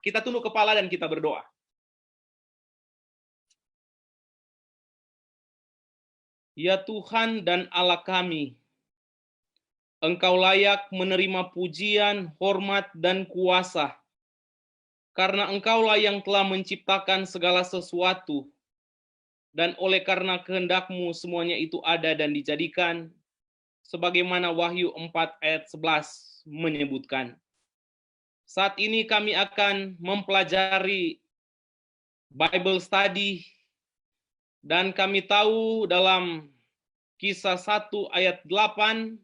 Kita tunduk kepala dan kita berdoa. Ya Tuhan dan Allah kami, Engkau layak menerima pujian, hormat, dan kuasa, karena Engkaulah yang telah menciptakan segala sesuatu, dan oleh karena kehendak-Mu semuanya itu ada dan dijadikan, sebagaimana Wahyu 4 ayat 11 menyebutkan. Saat ini kami akan mempelajari Bible study, dan kami tahu dalam Kisah 1 ayat 8,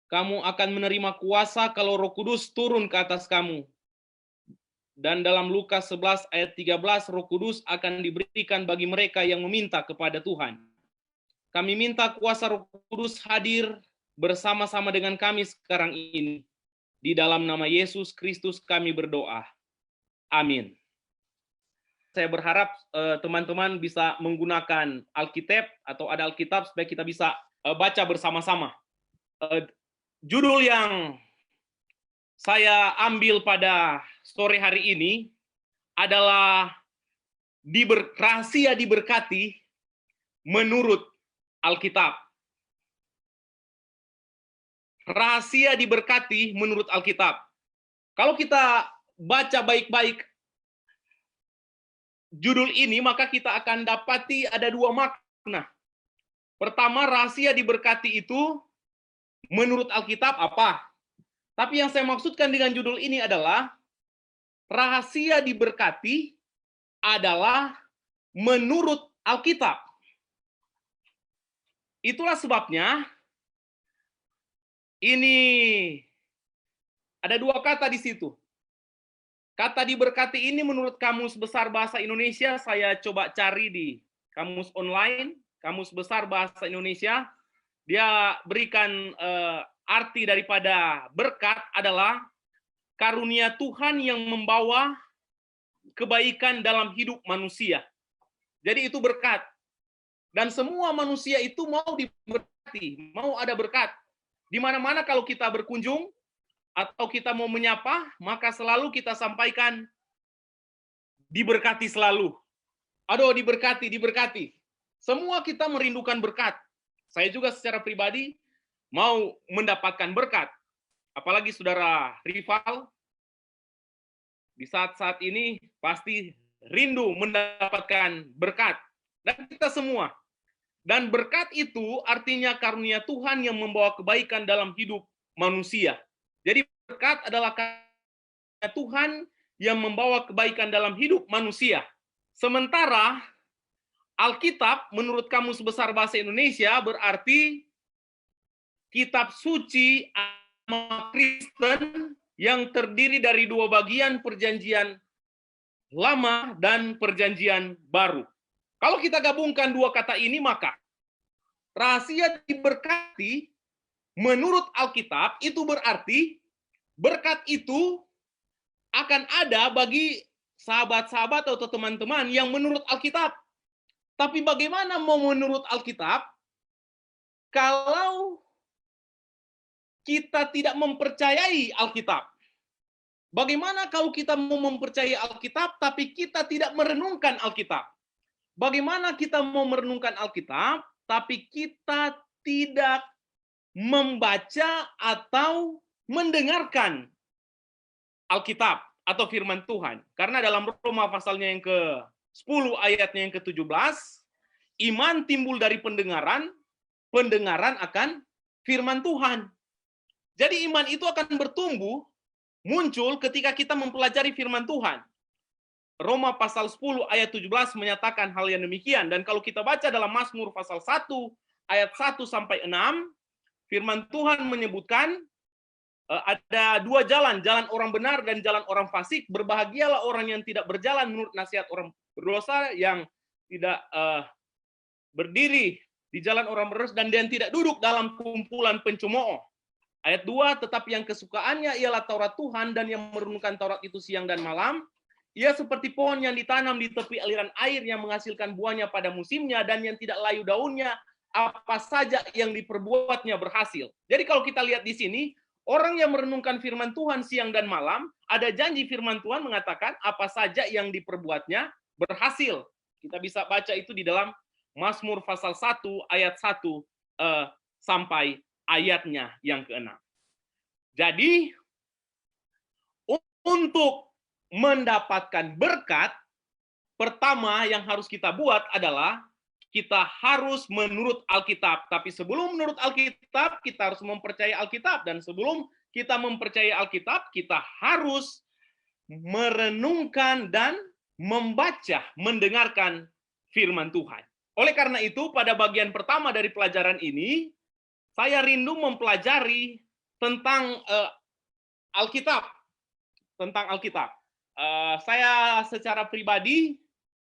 kamu akan menerima kuasa kalau Roh Kudus turun ke atas kamu. Dan dalam Lukas 11 ayat 13, Roh Kudus akan diberikan bagi mereka yang meminta kepada Tuhan. Kami minta kuasa Roh Kudus hadir bersama-sama dengan kami sekarang ini. Di dalam nama Yesus Kristus kami berdoa. Amin. Saya berharap teman-teman bisa menggunakan Alkitab atau ada Alkitab supaya kita bisa baca bersama-sama. Judul yang saya ambil pada sore hari ini adalah rahasia diberkati menurut Alkitab. Rahasia diberkati menurut Alkitab. Kalau kita baca baik-baik judul ini, maka kita akan dapati ada dua makna. Pertama, rahasia diberkati itu menurut Alkitab apa? Tapi yang saya maksudkan dengan judul ini adalah rahasia diberkati adalah menurut Alkitab. Itulah sebabnya ini ada dua kata di situ. Kata diberkati ini menurut Kamus Besar Bahasa Indonesia, saya coba cari di kamus online, Kamus Besar Bahasa Indonesia, dia berikan arti daripada berkat adalah karunia Tuhan yang membawa kebaikan dalam hidup manusia. Jadi itu berkat. Dan semua manusia itu mau diberkati, mau ada berkat. Di mana-mana kalau kita berkunjung atau kita mau menyapa, maka selalu kita sampaikan diberkati selalu. Aduh, diberkati, diberkati. Semua kita merindukan berkat. Saya juga secara pribadi mau mendapatkan berkat. Apalagi saudara rival, di saat-saat ini pasti rindu mendapatkan berkat. Dan kita semua. Dan berkat itu artinya karunia Tuhan yang membawa kebaikan dalam hidup manusia. Jadi berkat adalah karunia Tuhan yang membawa kebaikan dalam hidup manusia. Sementara Alkitab menurut Kamus Besar Bahasa Indonesia berarti kitab suci agama Kristen yang terdiri dari dua bagian, perjanjian lama dan perjanjian baru. Kalau kita gabungkan dua kata ini, maka rahasia diberkati menurut Alkitab itu berarti berkat itu akan ada bagi sahabat-sahabat atau teman-teman yang menurut Alkitab. Tapi bagaimana mau menurut Alkitab kalau kita tidak mempercayai Alkitab? Bagaimana kalau kita mau mempercayai Alkitab tapi kita tidak merenungkan Alkitab? Bagaimana kita mau merenungkan Alkitab tapi kita tidak membaca atau mendengarkan Alkitab atau firman Tuhan? Karena dalam Roma pasalnya yang ke-10 ayatnya yang ke-17, iman timbul dari pendengaran, pendengaran akan firman Tuhan. Jadi iman itu akan bertumbuh, muncul ketika kita mempelajari firman Tuhan. Roma pasal 10 ayat 17 menyatakan hal yang demikian. Dan kalau kita baca dalam Mazmur pasal 1 ayat 1 sampai 6, firman Tuhan menyebutkan ada dua jalan, jalan orang benar dan jalan orang fasik. Berbahagialah orang yang tidak berjalan menurut nasihat orang berdosa, yang tidak berdiri di jalan orang berdosa, dan yang tidak duduk dalam kumpulan pencemooh. Ayat 2, tetapi yang kesukaannya ialah Taurat Tuhan, dan yang merenungkan Taurat itu siang dan malam. Ia seperti pohon yang ditanam di tepi aliran air yang menghasilkan buahnya pada musimnya dan yang tidak layu daunnya, apa saja yang diperbuatnya berhasil. Jadi kalau kita lihat di sini, Orang yang merenungkan firman Tuhan siang dan malam, ada janji firman Tuhan mengatakan apa saja yang diperbuatnya berhasil. Kita bisa baca itu di dalam Mazmur pasal 1 ayat 1 sampai ayatnya yang ke-6. Jadi untuk mendapatkan berkat, pertama yang harus kita buat adalah kita harus menurut Alkitab. Tapi sebelum menurut Alkitab, kita harus mempercayai Alkitab. Dan sebelum kita mempercayai Alkitab, kita harus merenungkan dan membaca, mendengarkan firman Tuhan. Oleh karena itu, pada bagian pertama dari pelajaran ini, saya rindu mempelajari tentang Alkitab. Tentang Alkitab. Saya secara pribadi,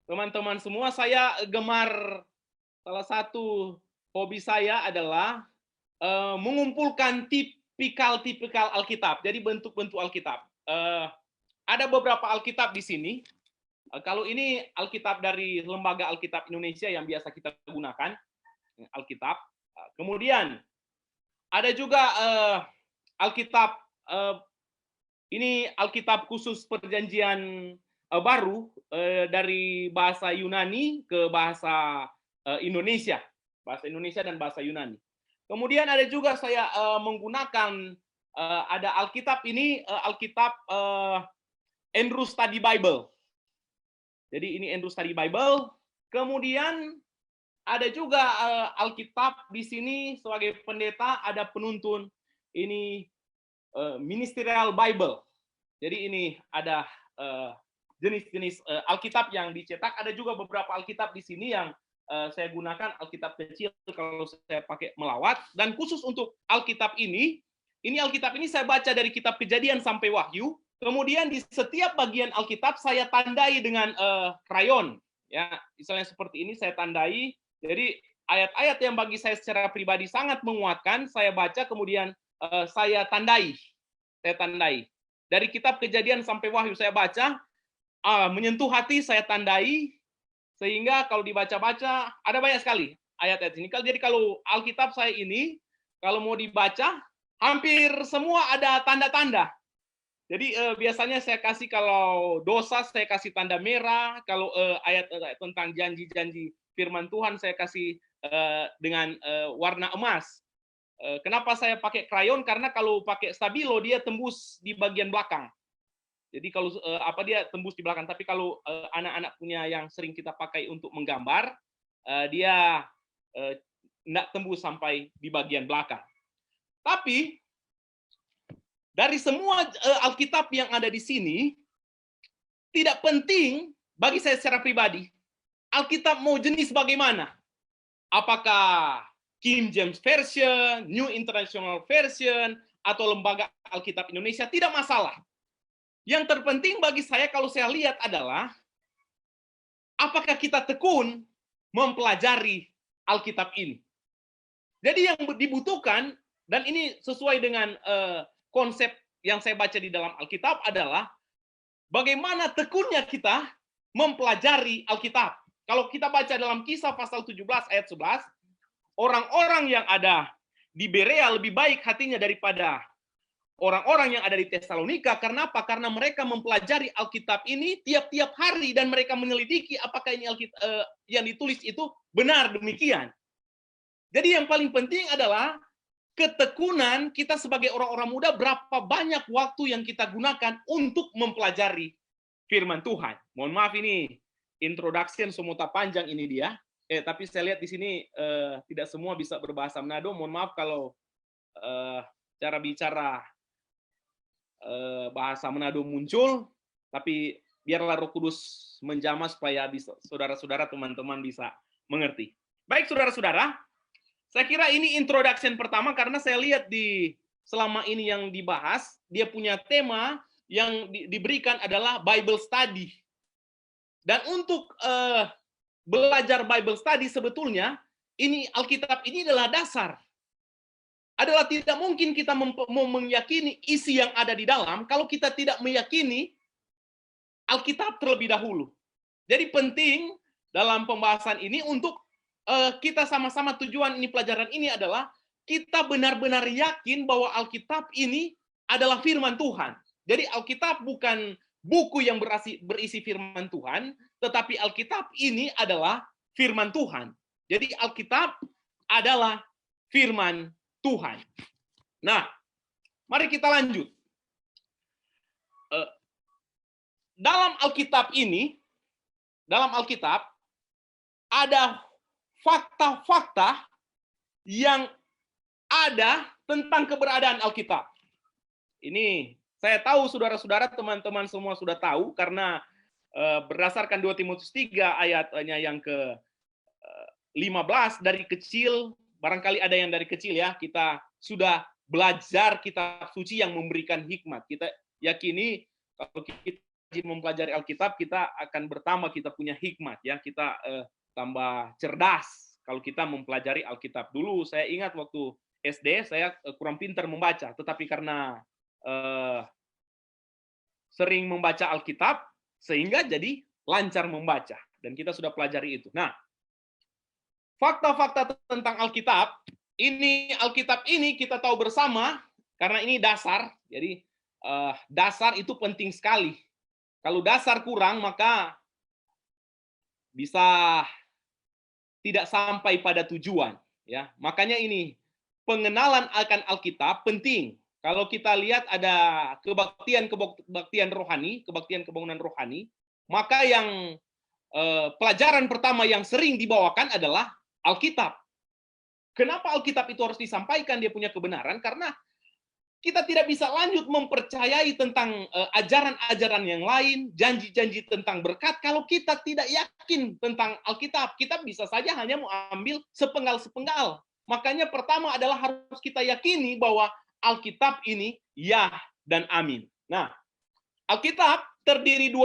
teman-teman semua, saya gemar, salah satu hobi saya adalah mengumpulkan tipikal Alkitab. Jadi bentuk-bentuk Alkitab. Ada beberapa Alkitab di sini. Kalau ini Alkitab dari Lembaga Alkitab Indonesia yang biasa kita gunakan, Alkitab. Kemudian ada juga Alkitab, ini Alkitab khusus Perjanjian Baru dari bahasa Yunani ke bahasa Indonesia, bahasa Indonesia dan bahasa Yunani. Kemudian ada juga saya menggunakan ada Alkitab ini Alkitab Andrew Study Bible. Jadi ini Andrew Study Bible. Kemudian ada juga Alkitab di sini sebagai pendeta ada penuntun ini Ministerial Bible. Jadi ini ada jenis-jenis Alkitab yang dicetak. Ada juga beberapa Alkitab di sini yang saya gunakan Alkitab kecil kalau saya pakai melawat. Dan khusus untuk Alkitab ini Alkitab ini saya baca dari kitab Kejadian sampai Wahyu. Kemudian di setiap bagian Alkitab saya tandai dengan krayon. Ya, misalnya seperti ini saya tandai. Jadi ayat-ayat yang bagi saya secara pribadi sangat menguatkan, saya baca kemudian saya tandai. Dari kitab Kejadian sampai Wahyu saya baca, menyentuh hati saya tandai, sehingga kalau dibaca-baca ada banyak sekali ayat-ayat ini. Jadi kalau Alkitab saya ini kalau mau dibaca hampir semua ada tanda-tanda. Jadi biasanya saya kasih kalau dosa saya kasih tanda merah, kalau ayat tentang janji-janji firman Tuhan saya kasih dengan warna emas. Kenapa saya pakai krayon? Karena kalau pakai stabilo dia tembus di bagian belakang. Jadi kalau dia tembus di belakang. Tapi kalau anak-anak punya yang sering kita pakai untuk menggambar, dia tidak tembus sampai di bagian belakang. Tapi dari semua Alkitab yang ada di sini, tidak penting bagi saya secara pribadi. Alkitab mau jenis bagaimana? Apakah King James Version, New International Version, atau Lembaga Alkitab Indonesia, tidak masalah. Yang terpenting bagi saya kalau saya lihat adalah apakah kita tekun mempelajari Alkitab ini. Jadi yang dibutuhkan, dan ini sesuai dengan konsep yang saya baca di dalam Alkitab adalah bagaimana tekunnya kita mempelajari Alkitab. Kalau kita baca dalam Kisah pasal 17 ayat 11, orang-orang yang ada di Berea lebih baik hatinya daripada orang-orang yang ada di Tesalonika. Karena apa? Karena mereka mempelajari Alkitab ini tiap-tiap hari dan mereka menyelidiki apakah ini Alkitab yang ditulis itu benar demikian. Jadi yang paling penting adalah ketekunan kita sebagai orang-orang muda, berapa banyak waktu yang kita gunakan untuk mempelajari firman Tuhan. Mohon maaf ini introduction semua panjang ini dia. Tapi saya lihat di sini tidak semua bisa berbahasa Manado. Mohon maaf kalau cara bicara bahasa Manado muncul, tapi biarlah Roh Kudus menjamah supaya bisa saudara-saudara teman-teman bisa mengerti. Baik saudara-saudara, saya kira ini introduction pertama karena saya lihat di selama ini yang dibahas, dia punya tema yang diberikan adalah Bible Study. Dan untuk belajar Bible Study sebetulnya ini Alkitab ini adalah dasar. Adalah tidak mungkin kita meyakini isi yang ada di dalam kalau kita tidak meyakini Alkitab terlebih dahulu. Jadi penting dalam pembahasan ini untuk kita sama-sama tujuan ini pelajaran ini adalah kita benar-benar yakin bahwa Alkitab ini adalah firman Tuhan. Jadi Alkitab bukan buku yang berisi firman Tuhan, tetapi Alkitab ini adalah firman Tuhan. Jadi Alkitab adalah firman Tuhan. Nah, mari kita lanjut. Dalam Alkitab ini, dalam Alkitab ada fakta-fakta yang ada tentang keberadaan Alkitab. Ini saya tahu saudara-saudara, teman-teman semua sudah tahu karena berdasarkan 2 Timotius 3 ayatnya yang ke-15, dari kecil, barangkali ada yang dari kecil ya, kita sudah belajar kitab suci yang memberikan hikmat. Kita yakini kalau kita mempelajari Alkitab, kita akan bertambah, kita punya hikmat ya, kita tambah cerdas kalau kita mempelajari Alkitab. Dulu saya ingat waktu SD saya kurang pintar membaca, tetapi karena sering membaca Alkitab sehingga jadi lancar membaca, dan kita sudah pelajari itu. Nah, fakta-fakta tentang Alkitab ini, Alkitab ini kita tahu bersama karena ini dasar. Jadi dasar itu penting sekali. Kalau dasar kurang maka bisa tidak sampai pada tujuan ya. Makanya ini pengenalan akan Alkitab penting. Kalau kita lihat ada kebaktian rohani, kebaktian kebangunan rohani, maka yang pelajaran pertama yang sering dibawakan adalah Alkitab. Kenapa Alkitab itu harus disampaikan, dia punya kebenaran? Karena kita tidak bisa lanjut mempercayai tentang ajaran-ajaran yang lain, janji-janji tentang berkat, kalau kita tidak yakin tentang Alkitab. Kita bisa saja hanya mau ambil sepenggal-sepenggal. Makanya pertama adalah harus kita yakini bahwa Alkitab ini ya dan amin. Nah, Alkitab terdiri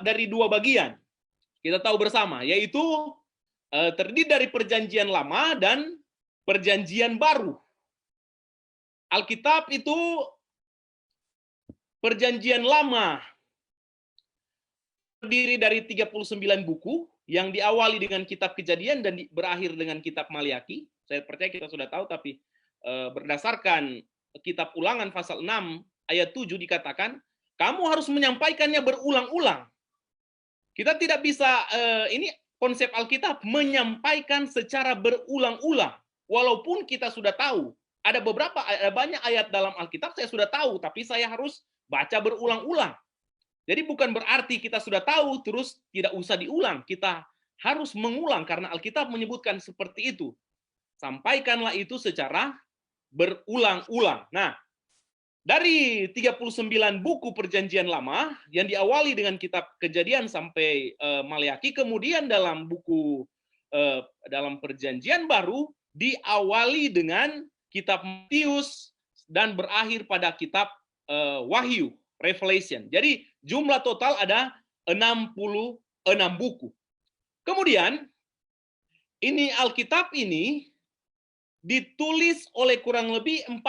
dari dua bagian. Kita tahu bersama, yaitu terdiri dari Perjanjian Lama dan Perjanjian Baru. Alkitab itu Perjanjian Lama terdiri dari 39 buku yang diawali dengan kitab Kejadian dan berakhir dengan kitab Maliaki. Saya percaya kita sudah tahu, tapi berdasarkan kitab Ulangan pasal 6 ayat 7 dikatakan, kamu harus menyampaikannya berulang-ulang. Kita tidak bisa, ini konsep Alkitab, menyampaikan secara berulang-ulang. Walaupun kita sudah tahu, ada banyak ayat dalam Alkitab saya sudah tahu, tapi saya harus baca berulang-ulang. Jadi bukan berarti kita sudah tahu terus tidak usah diulang. Kita harus mengulang karena Alkitab menyebutkan seperti itu. Sampaikanlah itu secara berulang-ulang. Nah, dari 39 buku Perjanjian Lama yang diawali dengan kitab Kejadian sampai Maliaki, kemudian dalam buku dalam Perjanjian Baru diawali dengan kitab Matius dan berakhir pada kitab Wahyu, Revelation. Jadi jumlah total ada 66 buku. Kemudian ini Alkitab ini ditulis oleh kurang lebih 40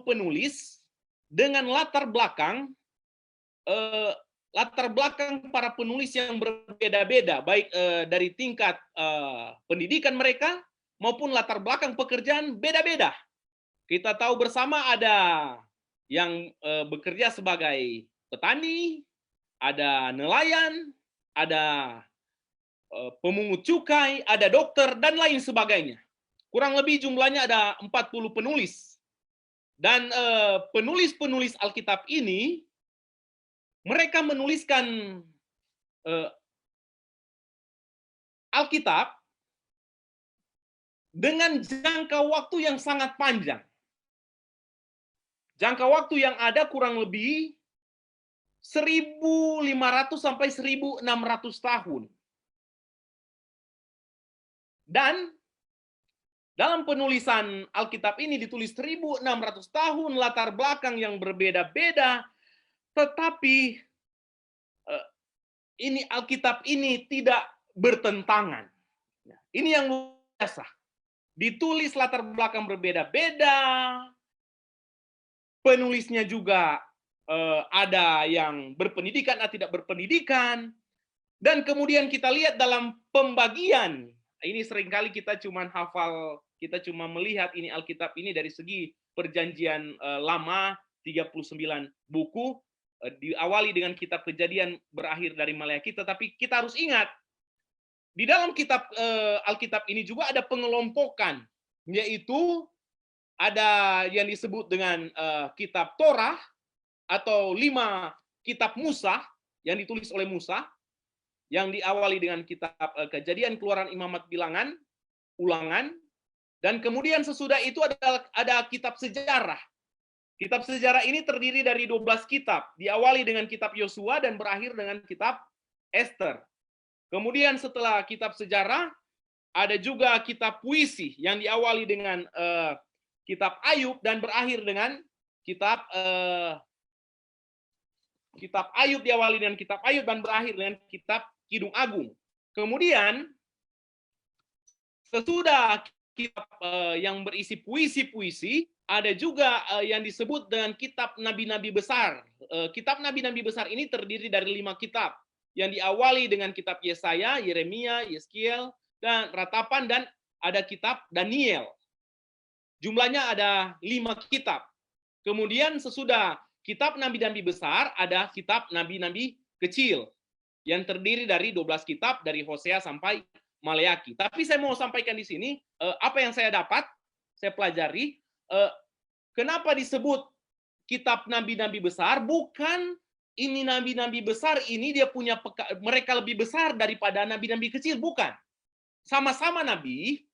penulis dengan latar belakang para penulis yang berbeda-beda, baik dari tingkat pendidikan mereka maupun latar belakang pekerjaan beda-beda. Kita tahu bersama ada yang bekerja sebagai petani, ada nelayan, ada pemungut cukai, ada dokter, dan lain sebagainya. Kurang lebih jumlahnya ada 40 penulis. Dan penulis-penulis Alkitab ini, mereka menuliskan Alkitab dengan jangka waktu yang sangat panjang. Jangka waktu yang ada kurang lebih 1.500 sampai 1.600 tahun. Dan dalam penulisan Alkitab ini ditulis 1.600 tahun, latar belakang yang berbeda-beda, tetapi ini Alkitab ini tidak bertentangan. Ini yang luar biasa. Ditulis latar belakang berbeda-beda, penulisnya juga ada yang berpendidikan atau tidak berpendidikan, dan kemudian kita lihat dalam pembagian, ini seringkali kita cuma hafal kita cuma melihat ini Alkitab ini dari segi perjanjian lama 39 buku, diawali dengan kitab Kejadian, berakhir dari Maleakhi, tetapi kita harus ingat di dalam kitab Alkitab ini juga ada pengelompokan, yaitu ada yang disebut dengan kitab Torah atau 5 kitab Musa yang ditulis oleh Musa, yang diawali dengan kitab Kejadian, Keluaran, Imamat, Bilangan, Ulangan, dan kemudian sesudah itu ada kitab sejarah. Kitab sejarah ini terdiri dari 12 kitab, diawali dengan kitab Yosua dan berakhir dengan kitab Esther. Kemudian setelah kitab sejarah, ada juga kitab puisi yang diawali dengan kitab Ayub dan berakhir dengan kitab Ayub, diawali dengan kitab Ayub dan berakhir dengan kitab Kidung Agung. Kemudian sesudah kitab yang berisi puisi-puisi, ada juga yang disebut dengan kitab nabi-nabi besar. Kitab nabi-nabi besar ini terdiri dari 5 kitab yang diawali dengan kitab Yesaya, Yeremia, Yeskiel, dan Ratapan, dan ada kitab Daniel. Jumlahnya ada 5 kitab. Kemudian sesudah kitab nabi-nabi besar, ada kitab nabi-nabi kecil yang terdiri dari 12 kitab dari Hosea sampai Maleakhi. Tapi saya mau sampaikan di sini apa yang saya dapat, saya pelajari. Kenapa disebut kitab nabi-nabi besar? Bukan ini nabi-nabi besar ini dia punya mereka lebih besar daripada nabi-nabi kecil, bukan. Sama-sama nabi,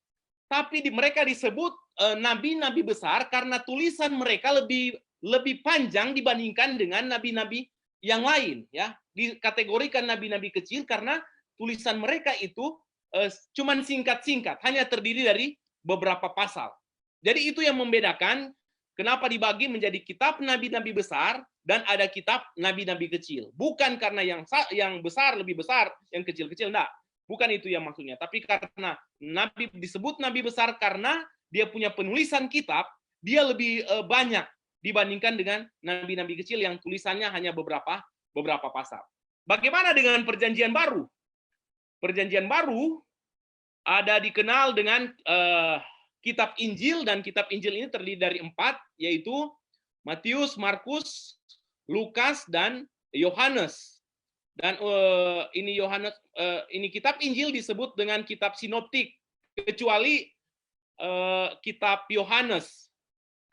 tapi mereka disebut nabi-nabi besar karena tulisan mereka lebih panjang dibandingkan dengan nabi-nabi yang lain, ya. Dikategorikan nabi-nabi kecil karena tulisan mereka itu cuman singkat-singkat, hanya terdiri dari beberapa pasal. Jadi itu yang membedakan kenapa dibagi menjadi kitab nabi-nabi besar dan ada kitab nabi-nabi kecil. Bukan karena yang besar lebih besar, yang kecil-kecil, enggak. Bukan itu yang maksudnya. Tapi karena nabi disebut nabi besar karena dia punya penulisan kitab, dia lebih banyak dibandingkan dengan nabi-nabi kecil yang tulisannya hanya beberapa pasal. Bagaimana dengan perjanjian baru? Perjanjian baru ada dikenal dengan kitab Injil, dan kitab Injil ini terdiri dari 4, yaitu Matius, Markus, Lukas, dan Yohanes. Dan ini kitab Injil disebut dengan kitab sinoptik, kecuali kitab Yohanes.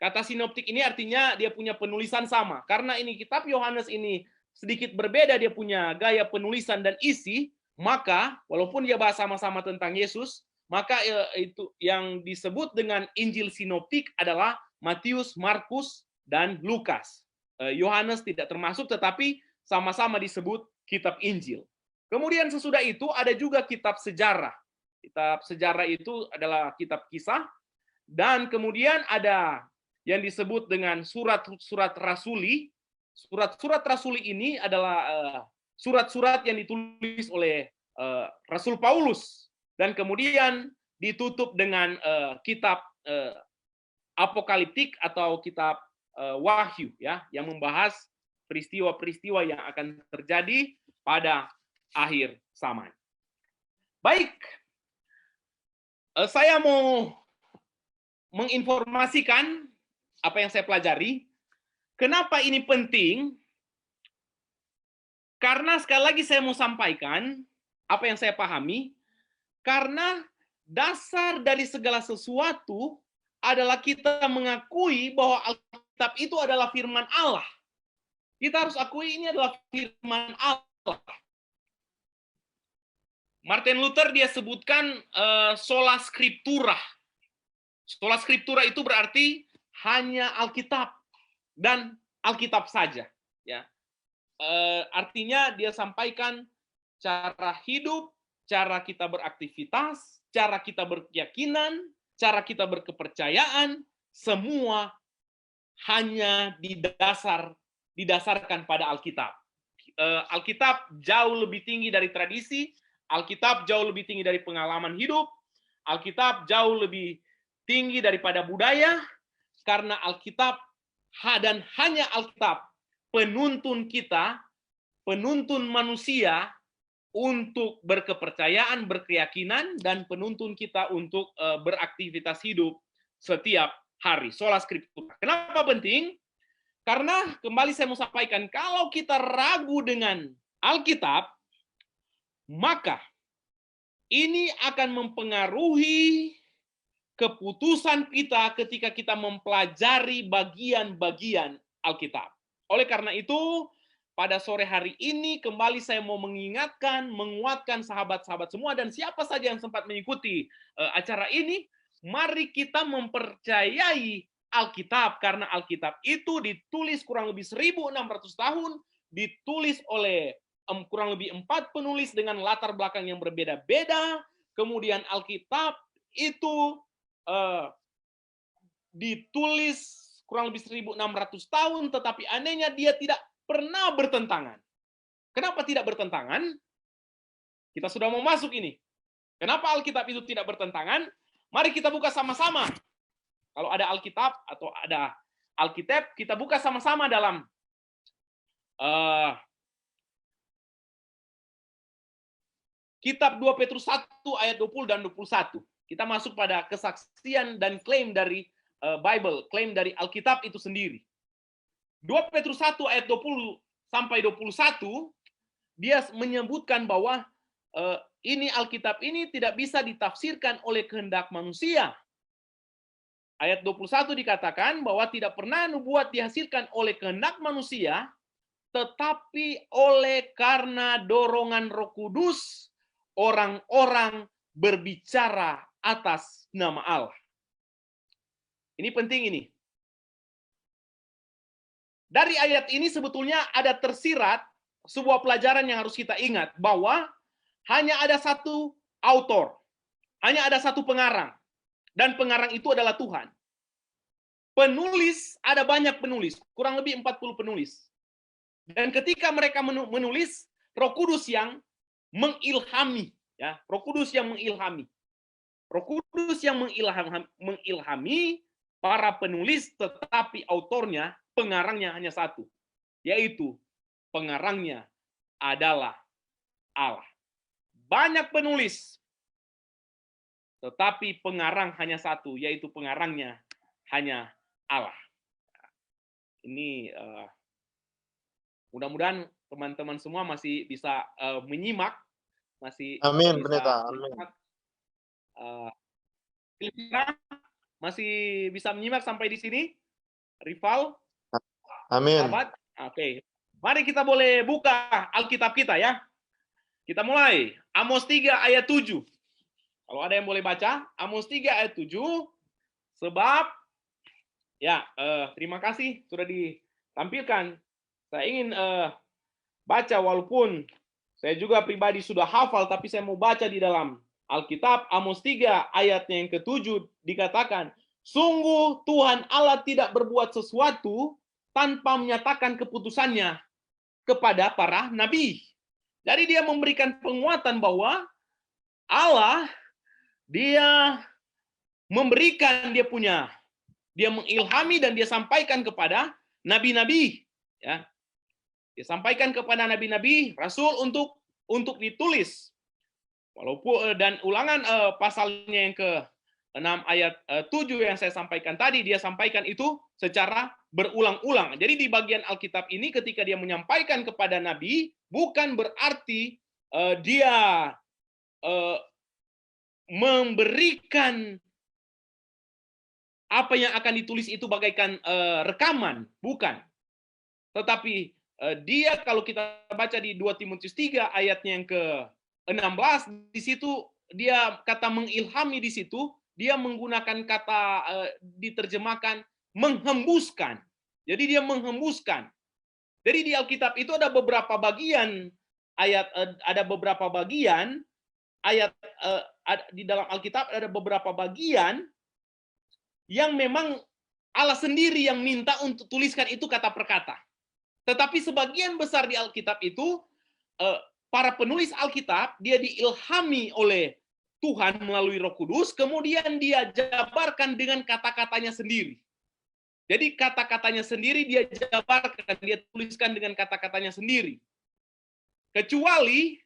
Kata sinoptik ini artinya dia punya penulisan sama. Karena ini kitab Yohanes ini sedikit berbeda, dia punya gaya penulisan dan isi, maka walaupun dia bahas sama-sama tentang Yesus, maka itu yang disebut dengan Injil sinoptik adalah Matius, Markus, dan Lukas. Yohanes tidak termasuk, tetapi sama-sama disebut kitab Injil. Kemudian sesudah itu ada juga kitab sejarah. Kitab sejarah itu adalah kitab kisah, dan kemudian ada yang disebut dengan surat-surat rasuli. Surat-surat rasuli ini adalah surat-surat yang ditulis oleh Rasul Paulus, dan kemudian ditutup dengan kitab apokaliptik atau kitab wahyu, ya, yang membahas peristiwa-peristiwa yang akan terjadi pada akhir zaman. Baik, saya mau menginformasikan apa yang saya pelajari. Kenapa ini penting? Karena sekali lagi saya mau sampaikan apa yang saya pahami. Karena dasar dari segala sesuatu adalah kita mengakui bahwa Alkitab itu adalah firman Allah. Kita harus akui ini adalah firman Allah. Martin Luther dia sebutkan sola scriptura. Sola scriptura itu berarti hanya Alkitab dan Alkitab saja. Ya, artinya dia sampaikan cara hidup, cara kita beraktivitas, cara kita berkeyakinan, cara kita berkepercayaan, semua hanya didasarkan pada Alkitab. Alkitab jauh lebih tinggi dari tradisi, Alkitab jauh lebih tinggi dari pengalaman hidup, Alkitab jauh lebih tinggi daripada budaya, karena Alkitab dan hanya Alkitab penuntun kita, penuntun manusia untuk berkepercayaan, berkeyakinan, dan penuntun kita untuk beraktivitas hidup setiap hari. Sola Scriptura. Kenapa penting? Karena kembali saya mau sampaikan, kalau kita ragu dengan Alkitab, maka ini akan mempengaruhi keputusan kita ketika kita mempelajari bagian-bagian Alkitab. Oleh karena itu, pada sore hari ini kembali saya mau mengingatkan, menguatkan sahabat-sahabat semua dan siapa saja yang sempat mengikuti acara ini, mari kita mempercayai Alkitab, karena Alkitab itu ditulis kurang lebih 1600 tahun, ditulis oleh kurang lebih 4 penulis dengan latar belakang yang berbeda-beda. Kemudian Alkitab itu ditulis kurang lebih 1600 tahun, tetapi anehnya dia tidak pernah bertentangan. Kenapa tidak bertentangan? Kita sudah mau masuk ini. Kenapa Alkitab itu tidak bertentangan? Mari kita buka sama-sama. Kalau ada Alkitab atau ada Alkitab, kita buka sama-sama dalam Kitab 2 Petrus 1 ayat 20 dan 21. Kita masuk pada kesaksian dan klaim dari Bible, klaim dari Alkitab itu sendiri. 2 Petrus 1 ayat 20 sampai 21, dia menyebutkan bahwa ini Alkitab ini tidak bisa ditafsirkan oleh kehendak manusia. Ayat 21 dikatakan bahwa tidak pernah nubuat dihasilkan oleh kehendak manusia, tetapi oleh karena dorongan Roh Kudus, orang-orang berbicara atas nama Allah. Ini penting ini. Dari ayat ini sebetulnya ada tersirat sebuah pelajaran yang harus kita ingat, bahwa hanya ada satu autor, hanya ada satu pengarang, dan pengarang itu adalah Tuhan. Penulis, ada banyak penulis, kurang lebih 40 penulis. Dan ketika mereka menulis, Roh Kudus yang mengilhami, ya, Roh Kudus yang mengilhami. Roh Kudus yang mengilhami para penulis, tetapi autornya, pengarangnya hanya satu, yaitu pengarangnya adalah Allah. Banyak penulis, tetapi pengarang hanya satu, yaitu pengarangnya hanya Allah. Ini mudah-mudahan teman-teman semua masih bisa menyimak, masih Amin, bisa Pendeta. Amin. Masih bisa menyimak sampai di sini, Rival? Amin. Sahabat? Oke. Mari kita boleh buka Alkitab kita ya. Kita mulai. Amos 3 ayat 7. Kalau ada yang boleh baca, Amos 3 ayat 7. Sebab, ya, terima kasih sudah ditampilkan. Saya ingin baca, walaupun saya juga pribadi sudah hafal, tapi saya mau baca di dalam Alkitab. Amos 3 ayatnya yang ke-7 dikatakan, sungguh Tuhan Allah tidak berbuat sesuatu tanpa menyatakan keputusannya kepada para nabi. Jadi dia memberikan penguatan bahwa Allah, dia memberikan, dia mengilhami dan dia sampaikan kepada nabi-nabi, ya. Dia sampaikan kepada nabi-nabi, rasul untuk ditulis. Walaupun dan Ulangan pasalnya yang ke-6 ayat 7 yang saya sampaikan tadi, dia sampaikan itu secara berulang-ulang. Jadi di bagian Alkitab ini ketika dia menyampaikan kepada nabi, bukan berarti dia memberikan apa yang akan ditulis itu bagaikan rekaman, bukan. Tetapi dia, kalau kita baca di 2 Timotius 3 ayatnya yang ke-16, di situ dia kata mengilhami, di situ dia menggunakan kata diterjemahkan menghembuskan. Jadi dia menghembuskan. Jadi di Alkitab itu ada beberapa bagian ayat, di dalam Alkitab ada beberapa bagian yang memang Allah sendiri yang minta untuk tuliskan itu kata per kata. Tetapi sebagian besar di Alkitab itu, para penulis Alkitab, dia diilhami oleh Tuhan melalui Roh Kudus, kemudian dia jabarkan dengan kata-katanya sendiri. Jadi kata-katanya sendiri dia jabarkan, dia tuliskan dengan kata-katanya sendiri. Kecuali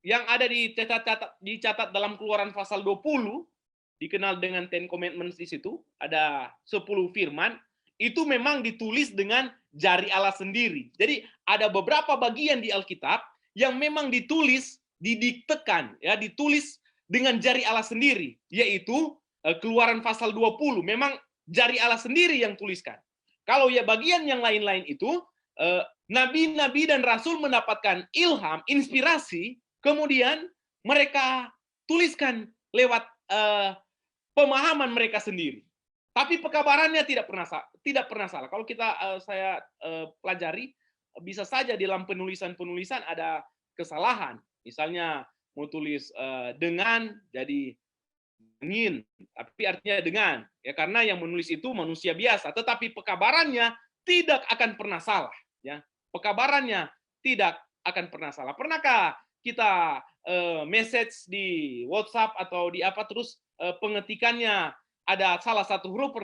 yang ada dicatat dalam Keluaran pasal 20, dikenal dengan Ten Commandments di situ, ada 10 firman, itu memang ditulis dengan jari Allah sendiri. Jadi ada beberapa bagian di Alkitab yang memang ditulis, didiktekan, ya, ditulis dengan jari Allah sendiri, yaitu Keluaran pasal 20, memang jari Allah sendiri yang tuliskan. Kalau ya bagian yang lain-lain itu, nabi-nabi dan rasul mendapatkan ilham, inspirasi, kemudian mereka tuliskan lewat pemahaman mereka sendiri. Tapi pekabarannya tidak pernah salah. Kalau saya pelajari, bisa saja di dalam penulisan ada kesalahan. Misalnya mau tulis dengan jadi ingin, tapi artinya dengan, ya, karena yang menulis itu manusia biasa. Tetapi pekabarannya tidak akan pernah salah. Ya, pekabarannya tidak akan pernah salah. Pernahkah kita message di WhatsApp atau di apa terus pengetikannya ada salah satu huruf?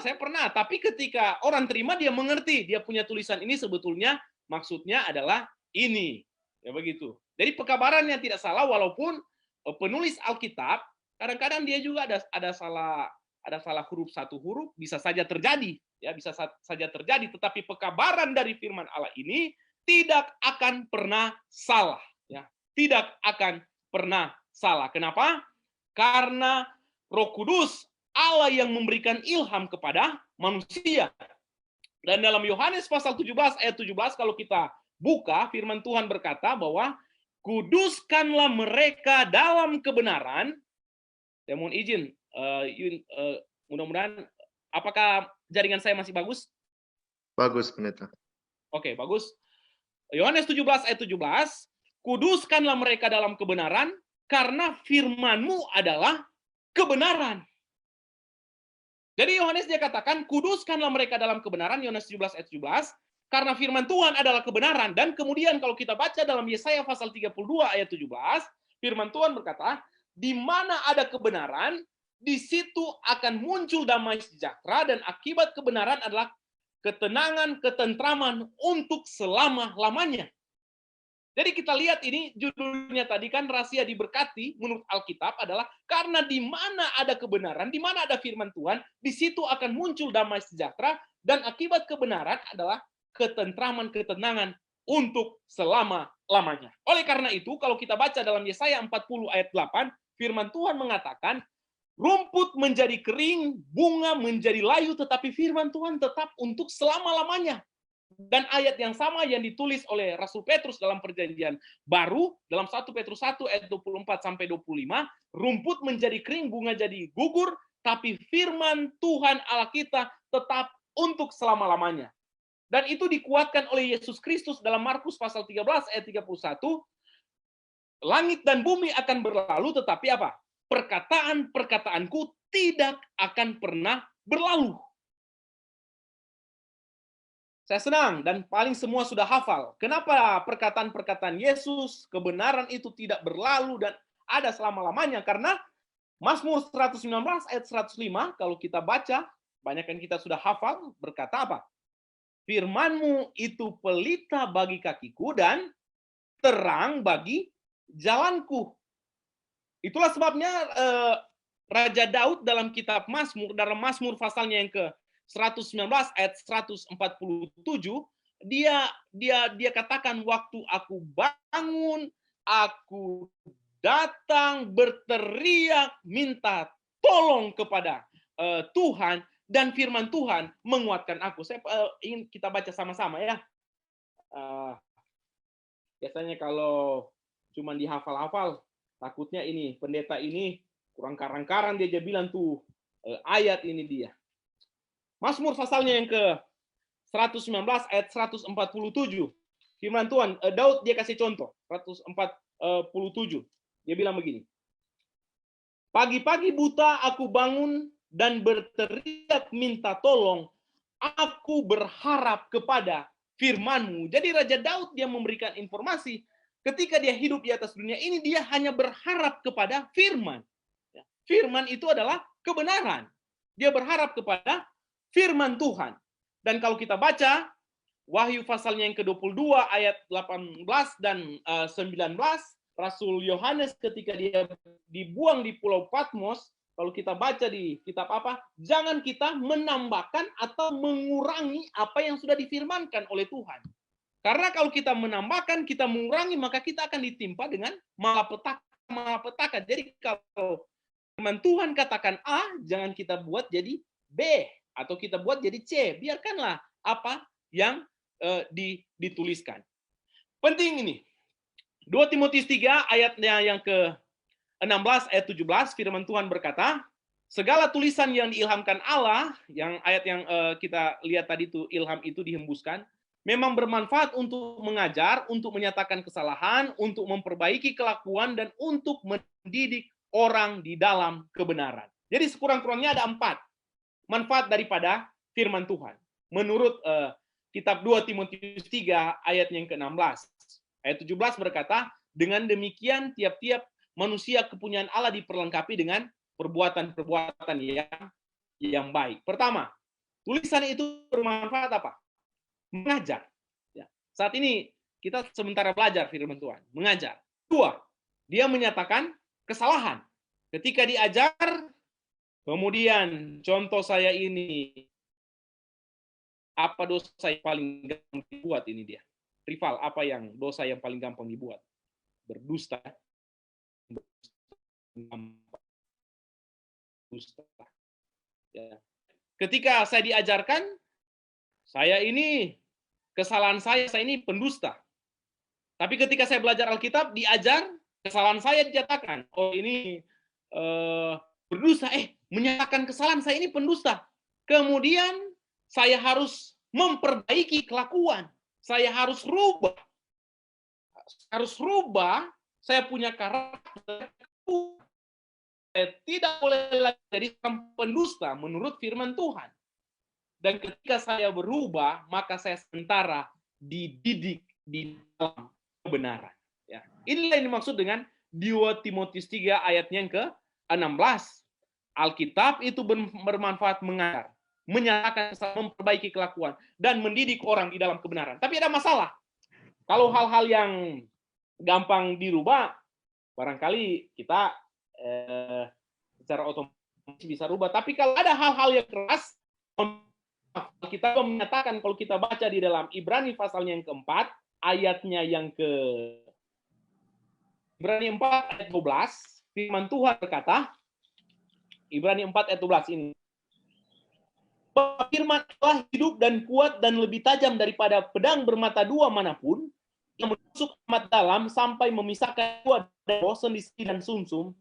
Saya pernah. Tapi ketika orang terima, dia mengerti, dia punya tulisan ini sebetulnya maksudnya adalah ini, ya begitu. Jadi pekabarannya tidak salah, walaupun penulis Alkitab kadang-kadang dia juga ada salah huruf, satu huruf bisa saja terjadi, ya, bisa saja terjadi. Tetapi pekabaran dari firman Allah ini tidak akan pernah salah, ya, tidak akan pernah salah. Kenapa? Karena Roh Kudus, Allah yang memberikan ilham kepada manusia. Dan dalam Yohanes pasal 17 ayat 17, kalau kita buka, firman Tuhan berkata bahwa kuduskanlah mereka dalam kebenaran. Saya mohon izin, mudah-mudahan, apakah jaringan saya masih bagus? Bagus, Pendeta. Oke, bagus. Yohanes 17 ayat 17, kuduskanlah mereka dalam kebenaran, karena firman-Mu adalah kebenaran. Jadi Yohanes dia katakan, kuduskanlah mereka dalam kebenaran, Yohanes 17 ayat 17, karena firman Tuhan adalah kebenaran. Dan kemudian kalau kita baca dalam Yesaya pasal 32 ayat 17, firman Tuhan berkata, di mana ada kebenaran, di situ akan muncul damai sejahtera, dan akibat kebenaran adalah ketenangan, ketentraman untuk selama-lamanya. Jadi kita lihat ini judulnya tadi kan, rahasia diberkati menurut Alkitab adalah karena di mana ada kebenaran, di mana ada firman Tuhan, di situ akan muncul damai sejahtera, dan akibat kebenaran adalah ketentraman, ketenangan untuk selama-lamanya. Oleh karena itu, kalau kita baca dalam Yesaya 40 ayat 8, firman Tuhan mengatakan, rumput menjadi kering, bunga menjadi layu, tetapi firman Tuhan tetap untuk selama-lamanya. Dan ayat yang sama yang ditulis oleh Rasul Petrus dalam Perjanjian Baru, dalam 1 Petrus 1 ayat 24-25, rumput menjadi kering, bunga jadi gugur, tapi firman Tuhan Allah kita tetap untuk selama-lamanya. Dan itu dikuatkan oleh Yesus Kristus dalam Markus pasal 13 ayat 31, langit dan bumi akan berlalu, tetapi apa? Perkataan-perkataanku tidak akan pernah berlalu. Saya senang dan paling semua sudah hafal. Kenapa perkataan-perkataan Yesus, kebenaran itu tidak berlalu dan ada selama-lamanya? Karena Mazmur 119 ayat 105, kalau kita baca, banyak yang kita sudah hafal, berkata apa? Firman-Mu itu pelita bagi kakiku dan terang bagi jalanku. Itulah sebabnya Raja Daud dalam kitab Mazmur, dalam Mazmur pasalnya yang ke 119 ayat 147, dia katakan, waktu aku bangun, aku datang berteriak minta tolong kepada Tuhan, dan firman Tuhan menguatkan aku. Saya ingin kita baca sama-sama ya. Biasanya kalau cuma dihafal-hafal, takutnya ini pendeta ini kurang karang-karang, dia bilang tuh ayat ini dia. Mazmur pasalnya yang ke 119 ayat 147. Firman Tuhan, Daud dia kasih contoh, 147. Dia bilang begini. Pagi-pagi buta aku bangun dan berteriak minta tolong. Aku berharap kepada firman-Mu. Jadi Raja Daud dia memberikan informasi, ketika dia hidup di atas dunia ini, dia hanya berharap kepada firman. Firman itu adalah kebenaran. Dia berharap kepada firman Tuhan. Dan kalau kita baca Wahyu pasalnya yang ke-22 ayat 18 dan 19, Rasul Yohanes ketika dia dibuang di Pulau Patmos, kalau kita baca di kitab apa, jangan kita menambahkan atau mengurangi apa yang sudah difirmankan oleh Tuhan. Karena kalau kita menambahkan, kita mengurangi, maka kita akan ditimpa dengan malapetaka. Jadi kalau firman Tuhan katakan A, jangan kita buat jadi B, atau kita buat jadi C. Biarkanlah apa yang dituliskan. Penting ini. 2 Timotius 3 ayatnya yang ke-16 ayat 17, firman Tuhan berkata, segala tulisan yang diilhamkan Allah, yang ayat yang kita lihat tadi itu, ilham itu dihembuskan, memang bermanfaat untuk mengajar, untuk menyatakan kesalahan, untuk memperbaiki kelakuan, dan untuk mendidik orang di dalam kebenaran. Jadi sekurang-kurangnya ada 4 manfaat daripada firman Tuhan. Menurut kitab 2 Timotius 3 ayat yang ke-16. Ayat 17 berkata, dengan demikian tiap-tiap manusia kepunyaan Allah diperlengkapi dengan perbuatan-perbuatan yang baik. Pertama, tulisan itu bermanfaat apa? Mengajar. Ya. Saat ini kita sementara belajar firman Tuhan, mengajar. 2, dia menyatakan kesalahan. Ketika diajar, kemudian contoh saya ini, apa dosa yang paling gampang dibuat ini dia? Rival, apa yang dosa yang paling gampang dibuat? Berdusta. Ya. Ketika saya diajarkan, saya ini kesalahan saya ini pendusta. Tapi ketika saya belajar Alkitab, diajar, kesalahan saya dinyatakan. Oh ini berdusta. Menyatakan kesalahan saya ini pendusta. Kemudian saya harus memperbaiki kelakuan. Saya harus rubah. Saya punya karakter. Saya tidak boleh lagi jadi pendusta menurut firman Tuhan. Dan ketika saya berubah, maka saya sementara dididik di dalam kebenaran. Ya. Inilah yang dimaksud dengan 2 Timotius 3 ayatnya yang ke-16. Alkitab itu bermanfaat mengajar, menyatakan, memperbaiki kelakuan, dan mendidik orang di dalam kebenaran. Tapi ada masalah. Kalau hal-hal yang gampang dirubah, barangkali kita secara otomatis bisa rubah. Tapi kalau ada hal-hal yang keras, kita menyatakan, kalau kita baca di dalam Ibrani pasalnya yang keempat, ayatnya yang ke Ibrani 4 ayat 12, firman Tuhan berkata, Ibrani 4 ayat 12 ini, firman Allah hidup dan kuat dan lebih tajam daripada pedang bermata dua manapun, yang menusuk amat dalam sampai memisahkan dua dan sendi dan sumsum,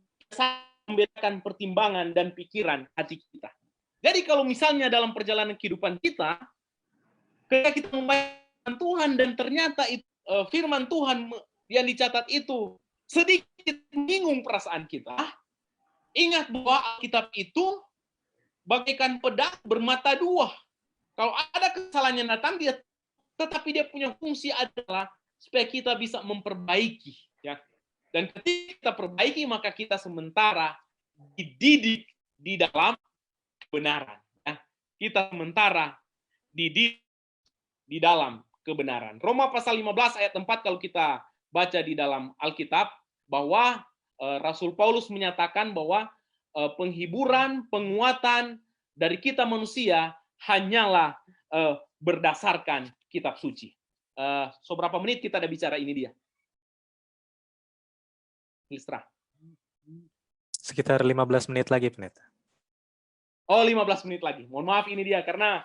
membedakan pertimbangan dan pikiran hati kita. Jadi kalau misalnya dalam perjalanan kehidupan kita, ketika kita membaca Tuhan dan ternyata firman Tuhan yang dicatat itu sedikit menyinggung perasaan kita, ingat bahwa Alkitab itu bagaikan pedang bermata dua. Kalau ada kesalahan yang datang, tetapi dia punya fungsi adalah supaya kita bisa memperbaiki. Ya. Dan ketika kita perbaiki, maka kita sementara dididik di dalam kebenaran. Ya. Kita sementara dididik di dalam kebenaran. Roma pasal 15 ayat 4 kalau kita baca di dalam Alkitab, bahwa Rasul Paulus menyatakan bahwa penghiburan, penguatan dari kita manusia hanyalah berdasarkan kitab suci. Seberapa menit kita ada bicara ini dia? Listra. Sekitar 15 menit lagi, Pendeta. Oh, 15 menit lagi. Mohon maaf ini dia, karena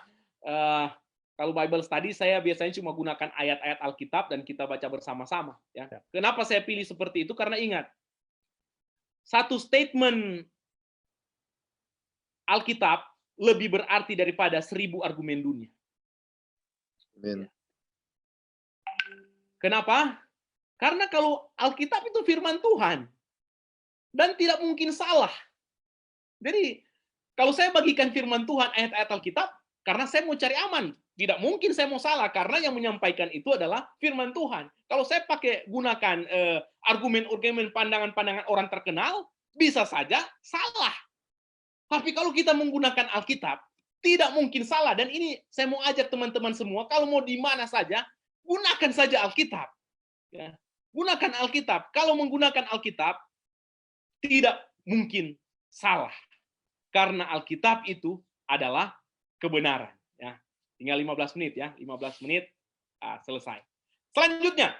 kalau Bible study saya biasanya cuma gunakan ayat-ayat Alkitab dan kita baca bersama-sama. Ya. Kenapa saya pilih seperti itu? Karena ingat, satu statement Alkitab lebih berarti daripada 1000 argumen dunia. Amin. Kenapa? Karena kalau Alkitab itu firman Tuhan dan tidak mungkin salah. Jadi kalau saya bagikan firman Tuhan ayat-ayat Alkitab, karena saya mau cari aman, tidak mungkin saya mau salah karena yang menyampaikan itu adalah firman Tuhan. Kalau saya pakai gunakan argumen-argumen pandangan-pandangan orang terkenal, bisa saja salah. Tapi kalau kita menggunakan Alkitab, tidak mungkin salah. Dan ini saya mau ajak teman-teman semua, kalau mau di mana saja, gunakan saja Alkitab. Ya. Gunakan Alkitab. Kalau menggunakan Alkitab, tidak mungkin salah. Karena Alkitab itu adalah kebenaran. Ya. Tinggal 15 menit ya. 15 menit selesai. Selanjutnya,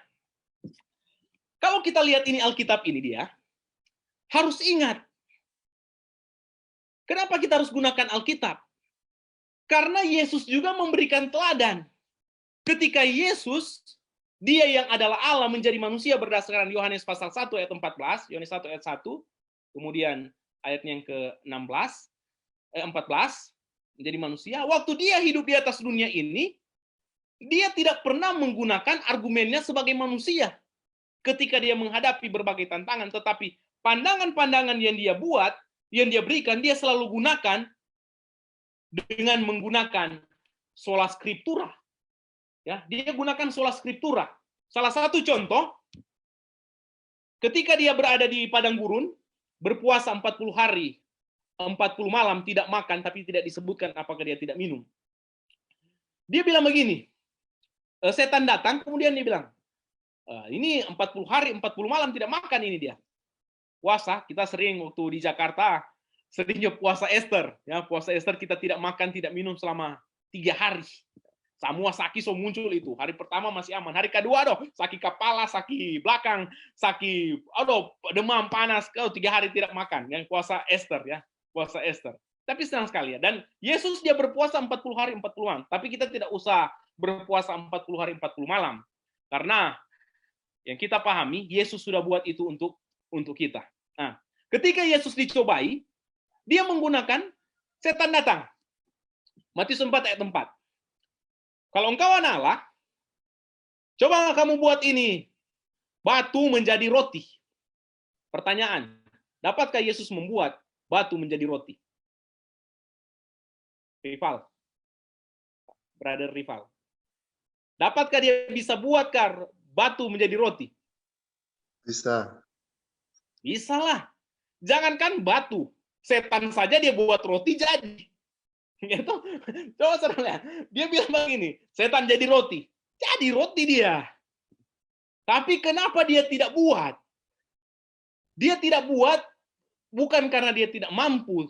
kalau kita lihat ini Alkitab ini dia, harus ingat. Kenapa kita harus gunakan Alkitab? Karena Yesus juga memberikan teladan. Ketika Yesus, dia yang adalah Allah menjadi manusia berdasarkan Yohanes pasal 1 ayat 14, Yohanes 1 ayat 1, kemudian ayatnya yang ke-16, 14, menjadi manusia. Waktu dia hidup di atas dunia ini, dia tidak pernah menggunakan argumennya sebagai manusia ketika dia menghadapi berbagai tantangan, tetapi pandangan-pandangan yang dia buat, yang dia berikan, dia selalu gunakan dengan menggunakan sola scriptura. Ya, dia gunakan sola scriptura. Salah satu contoh, ketika dia berada di padang gurun, berpuasa 40 hari, 40 malam, tidak makan, tapi tidak disebutkan apakah dia tidak minum. Dia bilang begini, setan datang, kemudian dia bilang, ini 40 hari, 40 malam tidak makan ini dia. Puasa, kita sering waktu di Jakarta, seringnya puasa Ester. Ya, puasa Ester kita tidak makan, tidak minum selama 3 hari. Semua sakit so muncul itu. Hari pertama masih aman. Hari kedua, sakit kepala, sakit belakang, sakit, demam, panas. 3 hari tidak makan. Yang puasa Ester ya, puasa Ester. Tapi senang sekali ya. Dan Yesus dia berpuasa 40 hari 40 malam. Tapi kita tidak usah berpuasa 40 hari 40 malam. Karena yang kita pahami, Yesus sudah buat itu untuk kita. Nah, ketika Yesus dicobai, dia menggunakan setan datang. Matius 4 ayat 4. Kalau engkau anak Allah, coba kamu buat ini, batu menjadi roti. Pertanyaan, dapatkah Yesus membuat batu menjadi roti? Rival. Brother rival. Dapatkah dia bisa buatkah batu menjadi roti? Bisa. Bisa lah. Jangankan batu, setan saja dia buat roti jadi. Gitu. Coba saudara lihat. Dia bilang begini, setan jadi roti. Jadi roti dia. Tapi kenapa dia tidak buat? Dia tidak buat bukan karena dia tidak mampu,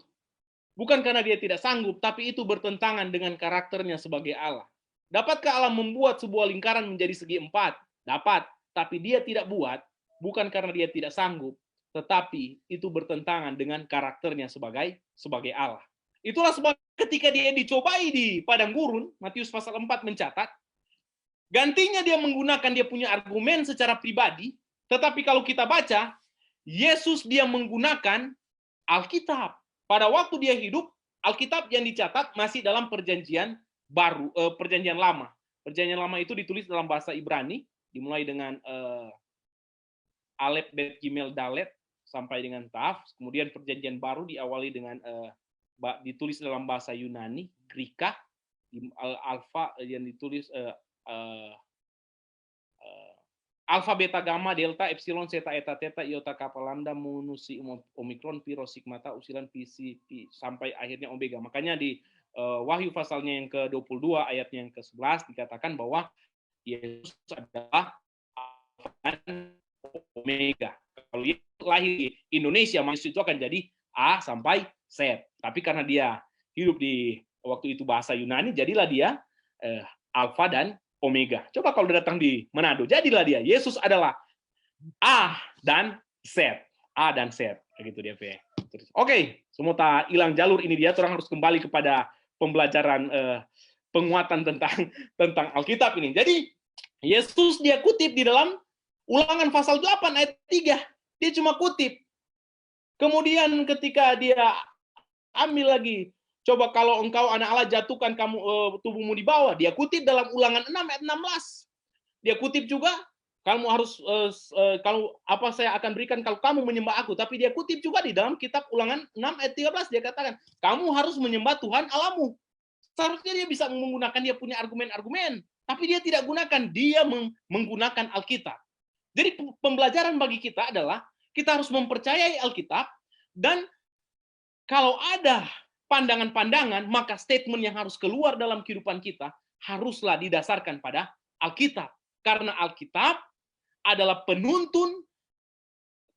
bukan karena dia tidak sanggup, tapi itu bertentangan dengan karakternya sebagai Allah. Dapatkah Allah membuat sebuah lingkaran menjadi segi 4? Dapat. Tapi dia tidak buat, bukan karena dia tidak sanggup, tetapi itu bertentangan dengan karakternya sebagai Allah. Itulah sebab ketika dia dicobai di padang gurun, Matius pasal 4 mencatat, gantinya dia menggunakan dia punya argumen secara pribadi, tetapi kalau kita baca, Yesus dia menggunakan Alkitab. Pada waktu dia hidup, Alkitab yang dicatat masih dalam perjanjian baru, perjanjian lama. Perjanjian lama itu ditulis dalam bahasa Ibrani, dimulai dengan Alef, Bet, Gimel, Dalet, sampai dengan Taf. Kemudian perjanjian baru diawali dengan ditulis dalam bahasa Yunani, Grika, alfa yang ditulis alfa, beta, gamma, delta, epsilon, zeta, eta, theta, iota, kappa, lambda, mu, si, omikron, pi, rho, sigma, tau, upsilon, pi, si, pi, sampai akhirnya omega. Makanya di Wahyu pasalnya yang ke-22 ayatnya yang ke-11 dikatakan bahwa Yesus adalah alfa dan omega. Kalau Yesus lahir di Indonesia, Yesus itu akan jadi A sampai Z. Tapi karena dia hidup di waktu itu bahasa Yunani, jadilah dia alfa dan omega. Coba kalau datang di Manado, jadilah dia. Yesus adalah A dan Z. A dan Z. Begitu dia. Oke, semua tak hilang jalur ini dia. Orang harus kembali kepada pembelajaran penguatan tentang Alkitab ini. Jadi, Yesus dia kutip di dalam Ulangan pasal 8 ayat 3. Dia cuma kutip. Kemudian ketika dia ambil lagi, coba kalau engkau anak Allah jatuhkan kamu tubuhmu di bawah, dia kutip dalam Ulangan 6 ayat 16. Dia kutip juga, kamu harus kalau apa saya akan berikan kalau kamu menyembah aku, tapi dia kutip juga di dalam kitab Ulangan 6 ayat 13, dia katakan, kamu harus menyembah Tuhan Allahmu. Seharusnya dia bisa menggunakan dia punya argumen-argumen, tapi dia tidak gunakan, dia menggunakan Alkitab. Jadi pembelajaran bagi kita adalah kita harus mempercayai Alkitab, dan kalau ada pandangan-pandangan, maka statement yang harus keluar dalam kehidupan kita haruslah didasarkan pada Alkitab. Karena Alkitab adalah penuntun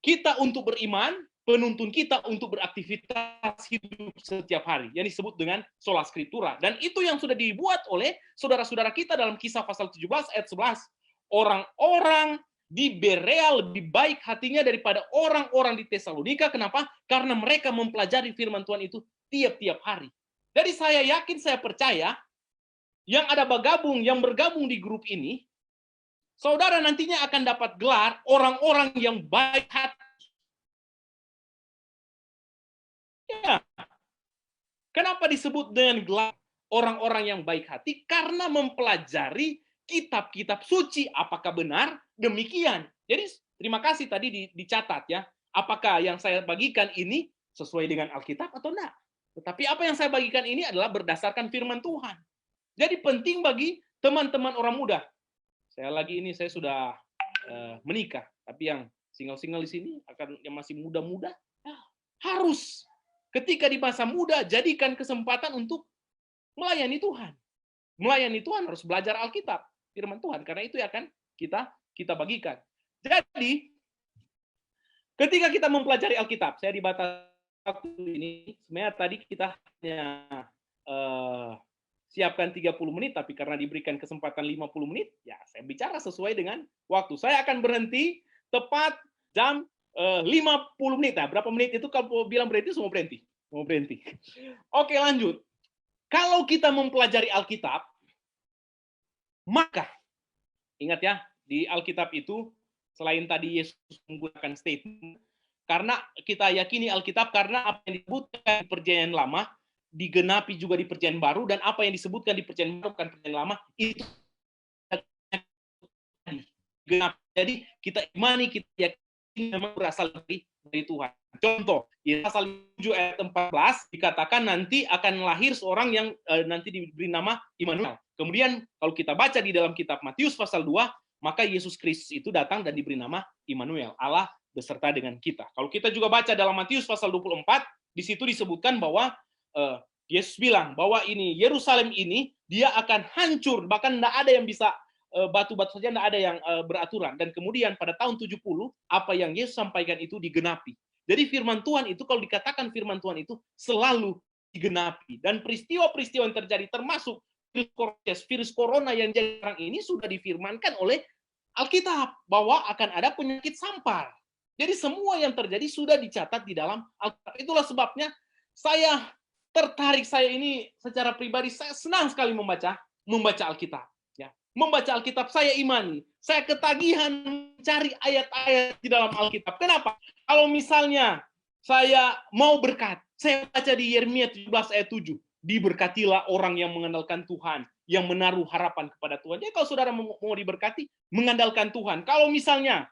kita untuk beriman, penuntun kita untuk beraktivitas hidup setiap hari, yang disebut dengan sola scriptura. Dan itu yang sudah dibuat oleh saudara-saudara kita dalam Kisah pasal 17 ayat 11. Orang-orang di Berea lebih baik hatinya daripada orang-orang di Tesalonika. Kenapa? Karena mereka mempelajari firman Tuhan itu tiap-tiap hari. Jadi saya yakin, saya percaya, yang bergabung di grup ini, saudara nantinya akan dapat gelar orang-orang yang baik hati. Ya. Kenapa disebut dengan gelar orang-orang yang baik hati? Karena mempelajari kitab-kitab suci. Apakah benar demikian? Jadi terima kasih tadi dicatat ya. Apakah yang saya bagikan ini sesuai dengan Alkitab atau enggak? Tetapi apa yang saya bagikan ini adalah berdasarkan firman Tuhan. Jadi penting bagi teman-teman orang muda. Saya sudah menikah, tapi yang single-single di sini yang masih muda-muda harus ketika di masa muda jadikan kesempatan untuk melayani Tuhan. Melayani Tuhan harus belajar Alkitab, firman Tuhan, karena itu akan kita bagikan. Jadi ketika kita mempelajari Alkitab, saya dibatasi waktu ini, sebenarnya tadi kita hanya siapkan 30 menit, tapi karena diberikan kesempatan 50 menit, ya saya bicara sesuai dengan waktu. Saya akan berhenti tepat jam 50 menit. Nah, berapa menit itu kalau bilang berhenti, semua berhenti. Mau berhenti. Oke, lanjut. Kalau kita mempelajari Alkitab, maka ingat ya, di Alkitab itu selain tadi Yesus menggunakan statement, karena kita yakini Alkitab karena apa yang disebutkan di Perjanjian Lama digenapi juga di Perjanjian Baru, dan apa yang disebutkan di Perjanjian Baru bukan Perjanjian Lama itu digenapi. Jadi kita imani, kita yakini memang berasal dari Tuhan. Contoh, di pasal 7 ayat 14 dikatakan nanti akan lahir seorang yang nanti diberi nama Immanuel. Kemudian kalau kita baca di dalam kitab Matius pasal 2, maka Yesus Kristus itu datang dan diberi nama Immanuel, Allah beserta dengan kita. Kalau kita juga baca dalam Matius pasal 24, di situ disebutkan bahwa Yesus bilang bahwa ini Yerusalem ini dia akan hancur, bahkan tidak ada yang bisa batu-batu saja, tidak ada yang beraturan. Dan kemudian pada tahun 70 apa yang Yesus sampaikan itu digenapi. Jadi firman Tuhan itu, kalau dikatakan firman Tuhan itu selalu digenapi. Dan peristiwa-peristiwa yang terjadi termasuk virus corona yang jadi sekarang ini sudah difirmankan oleh Alkitab bahwa akan ada penyakit sampar. Jadi semua yang terjadi sudah dicatat di dalam Alkitab. Itulah sebabnya saya tertarik, saya ini secara pribadi saya senang sekali membaca Alkitab. Ya. Membaca Alkitab saya imani. Saya ketagihan mencari ayat-ayat di dalam Alkitab. Kenapa? Kalau misalnya saya mau berkat, saya baca di Yeremia 17 ayat 7. Diberkatilah orang yang mengandalkan Tuhan, yang menaruh harapan kepada Tuhan. Jadi kalau saudara mau diberkati, mengandalkan Tuhan. Kalau misalnya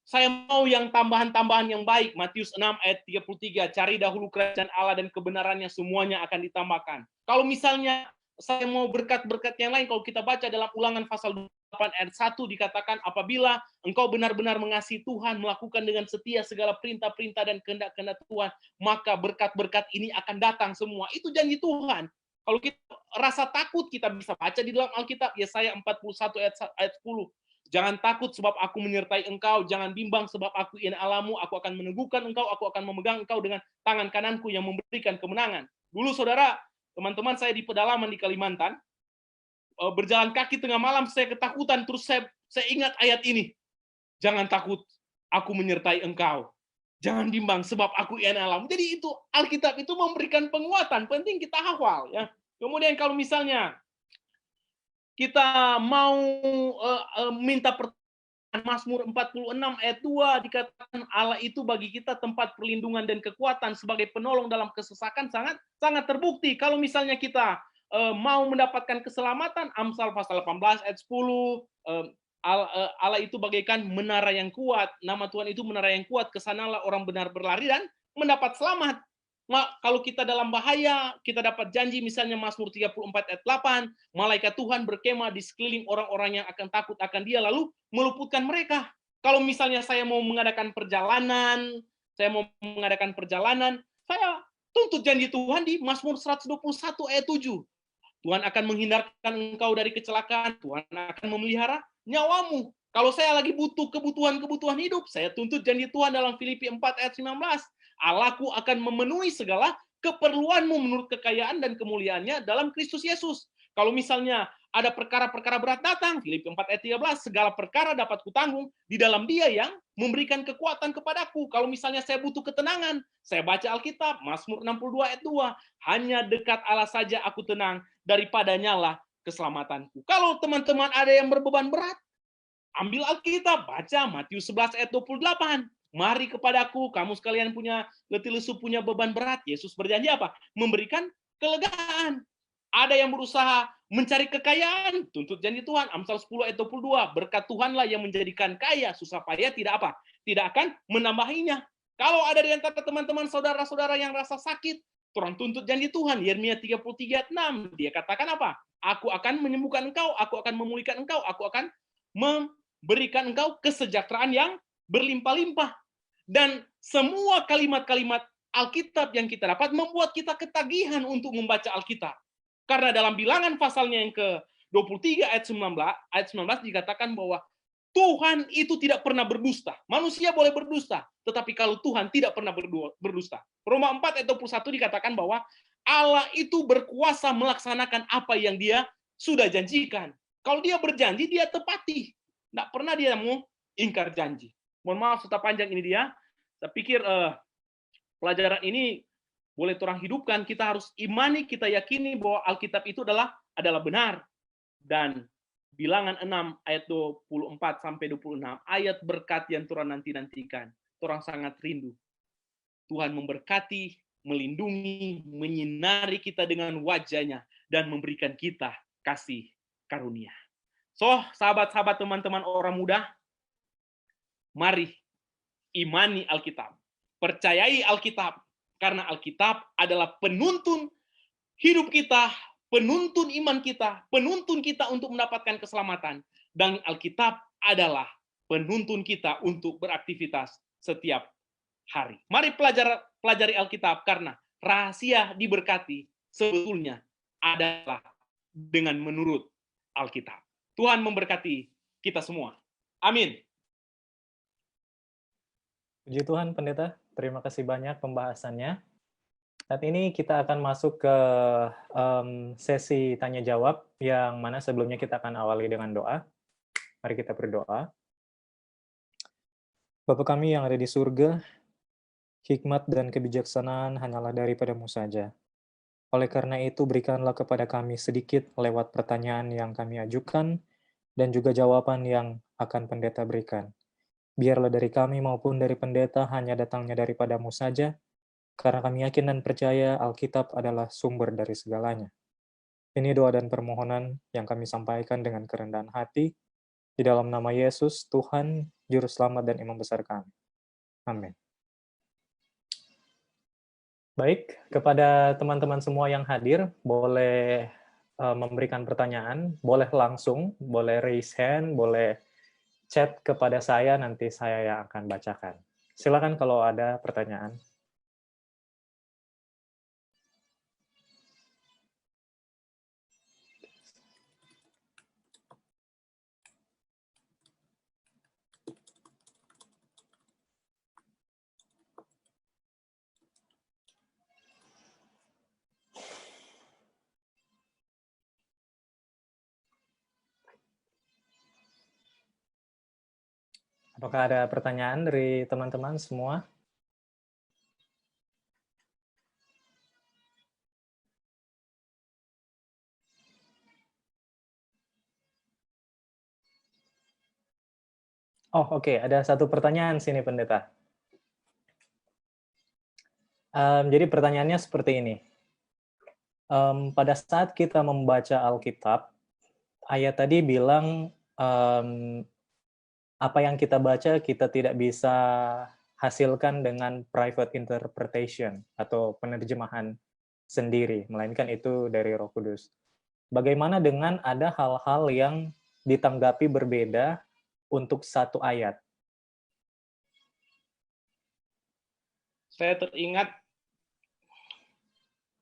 saya mau yang tambahan-tambahan yang baik, Matius 6 ayat 33, cari dahulu kerajaan Allah dan kebenarannya, semuanya akan ditambahkan. Kalau misalnya saya mau berkat-berkat yang lain, kalau kita baca dalam Ulangan pasal 8 ayat 1 dikatakan, apabila engkau benar-benar mengasihi Tuhan, melakukan dengan setia segala perintah-perintah dan kehendak-kehendak Tuhan, maka berkat-berkat ini akan datang semua. Itu janji Tuhan. Kalau kita rasa takut, kita bisa baca di dalam Alkitab, Yesaya 41 ayat 10. Jangan takut sebab aku menyertai engkau, jangan bimbang sebab aku ini Allahmu, aku akan meneguhkan engkau, aku akan memegang engkau dengan tangan kananku yang memberikan kemenangan. Dulu saudara, teman-teman saya di pedalaman di Kalimantan, berjalan kaki tengah malam saya ketakutan, terus saya ingat ayat ini. Jangan takut, aku menyertai engkau. Jangan bimbang sebab aku ini Allahmu. Jadi itu Alkitab itu memberikan penguatan, penting kita hafal ya. Kemudian kalau misalnya kita mau minta pertolongan, Mazmur 46 ayat 2 dikatakan Allah itu bagi kita tempat perlindungan dan kekuatan sebagai penolong dalam kesesakan, sangat terbukti. Kalau misalnya kita mau mendapatkan keselamatan, Amsal pasal 18 ayat 10, Allah itu bagaikan menara yang kuat, nama Tuhan itu menara yang kuat, kesanalah orang benar berlari dan mendapat selamat. Kalau kita dalam bahaya, kita dapat janji, misalnya Mazmur 34 ayat 8, malaikat Tuhan berkemah di sekeliling orang-orang yang akan takut akan dia, lalu meluputkan mereka. Kalau misalnya saya mau mengadakan perjalanan, saya tuntut janji Tuhan di Mazmur 121 ayat 7. Tuhan akan menghindarkan engkau dari kecelakaan, Tuhan akan memelihara nyawamu. Kalau saya lagi butuh kebutuhan hidup, saya tuntut janji Tuhan dalam Filipi 4 ayat 19. Allahku akan memenuhi segala keperluanmu menurut kekayaan dan kemuliaannya dalam Kristus Yesus. Kalau misalnya ada perkara-perkara berat datang, Filipi 4 ayat 13, segala perkara dapat kutanggung di dalam Dia yang memberikan kekuatan kepadaku. Kalau misalnya saya butuh ketenangan, saya baca Alkitab, Mazmur 62 ayat 2, hanya dekat Allah saja aku tenang, daripadanya lah keselamatanku. Kalau teman-teman ada yang berbeban berat, ambil Alkitab, baca Matius 11 ayat 28. Mari kepadaku, kamu sekalian punya letih lesu, punya beban berat. Yesus berjanji apa? Memberikan kelegaan. Ada yang berusaha mencari kekayaan, tuntut janji Tuhan. Amsal 10 ayat 22. Berkat Tuhanlah yang menjadikan kaya, susah payah tidak apa? Tidak akan menambahinya. Kalau ada di antara teman-teman saudara-saudara yang rasa sakit, orang tuntut janji Tuhan. Yeremia 33 ayat 6. Dia katakan apa? Aku akan menyembuhkan engkau, aku akan memulihkan engkau, aku akan memberikan engkau kesejahteraan yang berlimpah-limpah. Dan semua kalimat-kalimat Alkitab yang kita dapat membuat kita ketagihan untuk membaca Alkitab. Karena dalam Bilangan pasalnya yang ke-23 ayat 19 dikatakan bahwa Tuhan itu tidak pernah berdusta. Manusia boleh berdusta, tetapi kalau Tuhan tidak pernah berdusta. Roma 4 ayat 21 dikatakan bahwa Allah itu berkuasa melaksanakan apa yang Dia sudah janjikan. Kalau Dia berjanji, Dia tepati. Tidak pernah Dia mau ingkar janji. Mohon maaf, serta panjang ini dia. Saya pikir pelajaran ini boleh orang hidupkan. Kita harus imani, kita yakini bahwa Alkitab itu adalah benar. Dan Bilangan 6 ayat 24 sampai 26 ayat berkat yang Tuhan nantikan. Orang sangat rindu. Tuhan memberkati, melindungi, menyinari kita dengan wajahnya dan memberikan kita kasih karunia. So, sahabat-sahabat, teman-teman orang muda, mari imani Alkitab. Percayai Alkitab, karena Alkitab adalah penuntun hidup kita, penuntun iman kita, penuntun kita untuk mendapatkan keselamatan. Dan Alkitab adalah penuntun kita untuk beraktivitas setiap hari. Mari pelajari Alkitab, karena rahasia diberkati sebetulnya adalah dengan menurut Alkitab. Tuhan memberkati kita semua. Amin. Puji Tuhan, Pendeta. Terima kasih banyak pembahasannya. Saat ini kita akan masuk ke sesi tanya-jawab, yang mana sebelumnya kita akan awali dengan doa. Mari kita berdoa. Bapa kami yang ada di surga, hikmat dan kebijaksanaan hanyalah daripada-Mu saja. Oleh karena itu, berikanlah kepada kami sedikit lewat pertanyaan yang kami ajukan, dan juga jawaban yang akan Pendeta berikan. Biarlah dari kami maupun dari Pendeta hanya datangnya daripada-Mu saja, karena kami yakin dan percaya Alkitab adalah sumber dari segalanya. Ini doa dan permohonan yang kami sampaikan dengan kerendahan hati, di dalam nama Yesus, Tuhan, Juru Selamat dan Imam Besar kami. Amin. Baik, kepada teman-teman semua yang hadir, boleh memberikan pertanyaan, boleh langsung, boleh raise hand, boleh chat kepada saya, nanti saya yang akan bacakan. Silakan kalau ada pertanyaan. Apakah ada pertanyaan dari teman-teman semua? Oh, oke. Ada satu pertanyaan sini, Pendeta. Jadi pertanyaannya seperti ini. Pada saat kita membaca Alkitab, ayat tadi bilang apa yang kita baca kita tidak bisa hasilkan dengan private interpretation atau penerjemahan sendiri, melainkan itu dari Roh Kudus. Bagaimana dengan ada hal-hal yang ditanggapi berbeda untuk satu ayat? Saya teringat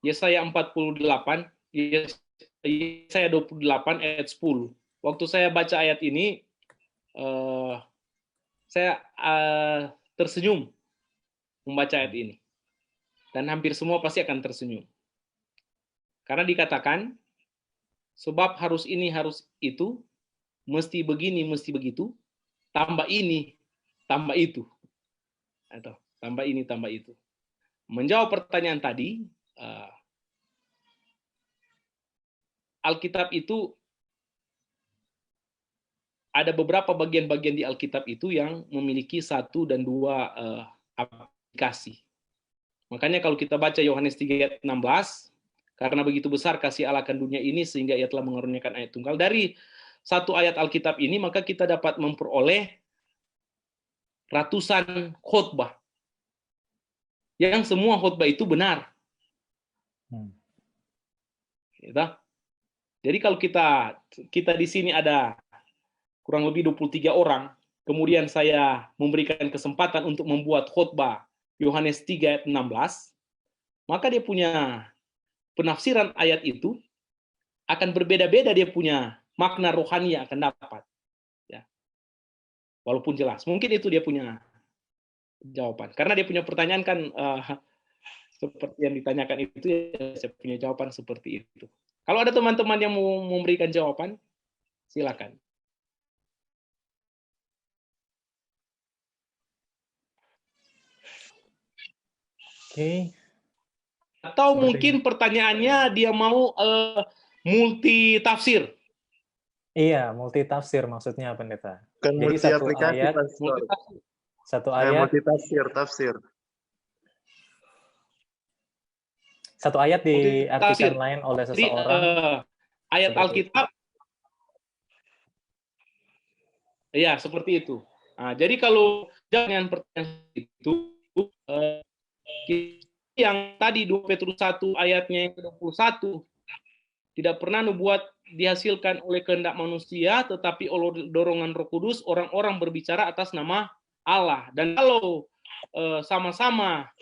Yesaya 48, Yesaya 28 ayat 10. Waktu saya baca ayat ini, eh, saya tersenyum membaca ayat ini. Dan hampir semua pasti akan tersenyum. Karena dikatakan, sebab harus ini, harus itu, mesti begini, mesti begitu, tambah ini, tambah itu. Atau tambah ini, tambah itu. Menjawab pertanyaan tadi, Alkitab itu ada beberapa bagian-bagian di Alkitab itu yang memiliki satu dan dua aplikasi. Makanya kalau kita baca Yohanes 3 ayat 16, karena begitu besar kasih Allah akan dunia ini sehingga ia telah mengaruniakan ayat tunggal. Dari satu ayat Alkitab ini maka kita dapat memperoleh ratusan khotbah. Yang semua khotbah itu benar. Jadi kalau kita di sini ada kurang lebih 23 orang, kemudian saya memberikan kesempatan untuk membuat khotbah Yohanes 3 ayat 16, maka dia punya penafsiran ayat itu akan berbeda-beda, dia punya makna rohani yang akan dapat. Ya. Walaupun jelas, mungkin itu dia punya jawaban. Karena dia punya pertanyaan kan seperti yang ditanyakan itu, ya, saya punya jawaban seperti itu. Kalau ada teman-teman yang mau memberikan jawaban, silakan. Oke. Atau mungkin pertanyaannya dia mau multi tafsir. Iya, multi tafsir maksudnya pendeta. Kan Jadi multi satu aplikasi, ayat, Pastor. satu ayat, multi tafsir. satu ayat diartikan Multitafsir. lain oleh Jadi seseorang. ayat Seperti Alkitab, ya seperti itu. Nah, jadi kalau jangan pertanyaan itu, yang tadi 2 Petrus 1 ayatnya yang ke-21, tidak pernah nubuat dihasilkan oleh kehendak manusia, tetapi oleh dorongan Roh Kudus, orang-orang berbicara atas nama Allah. Dan kalau sama-sama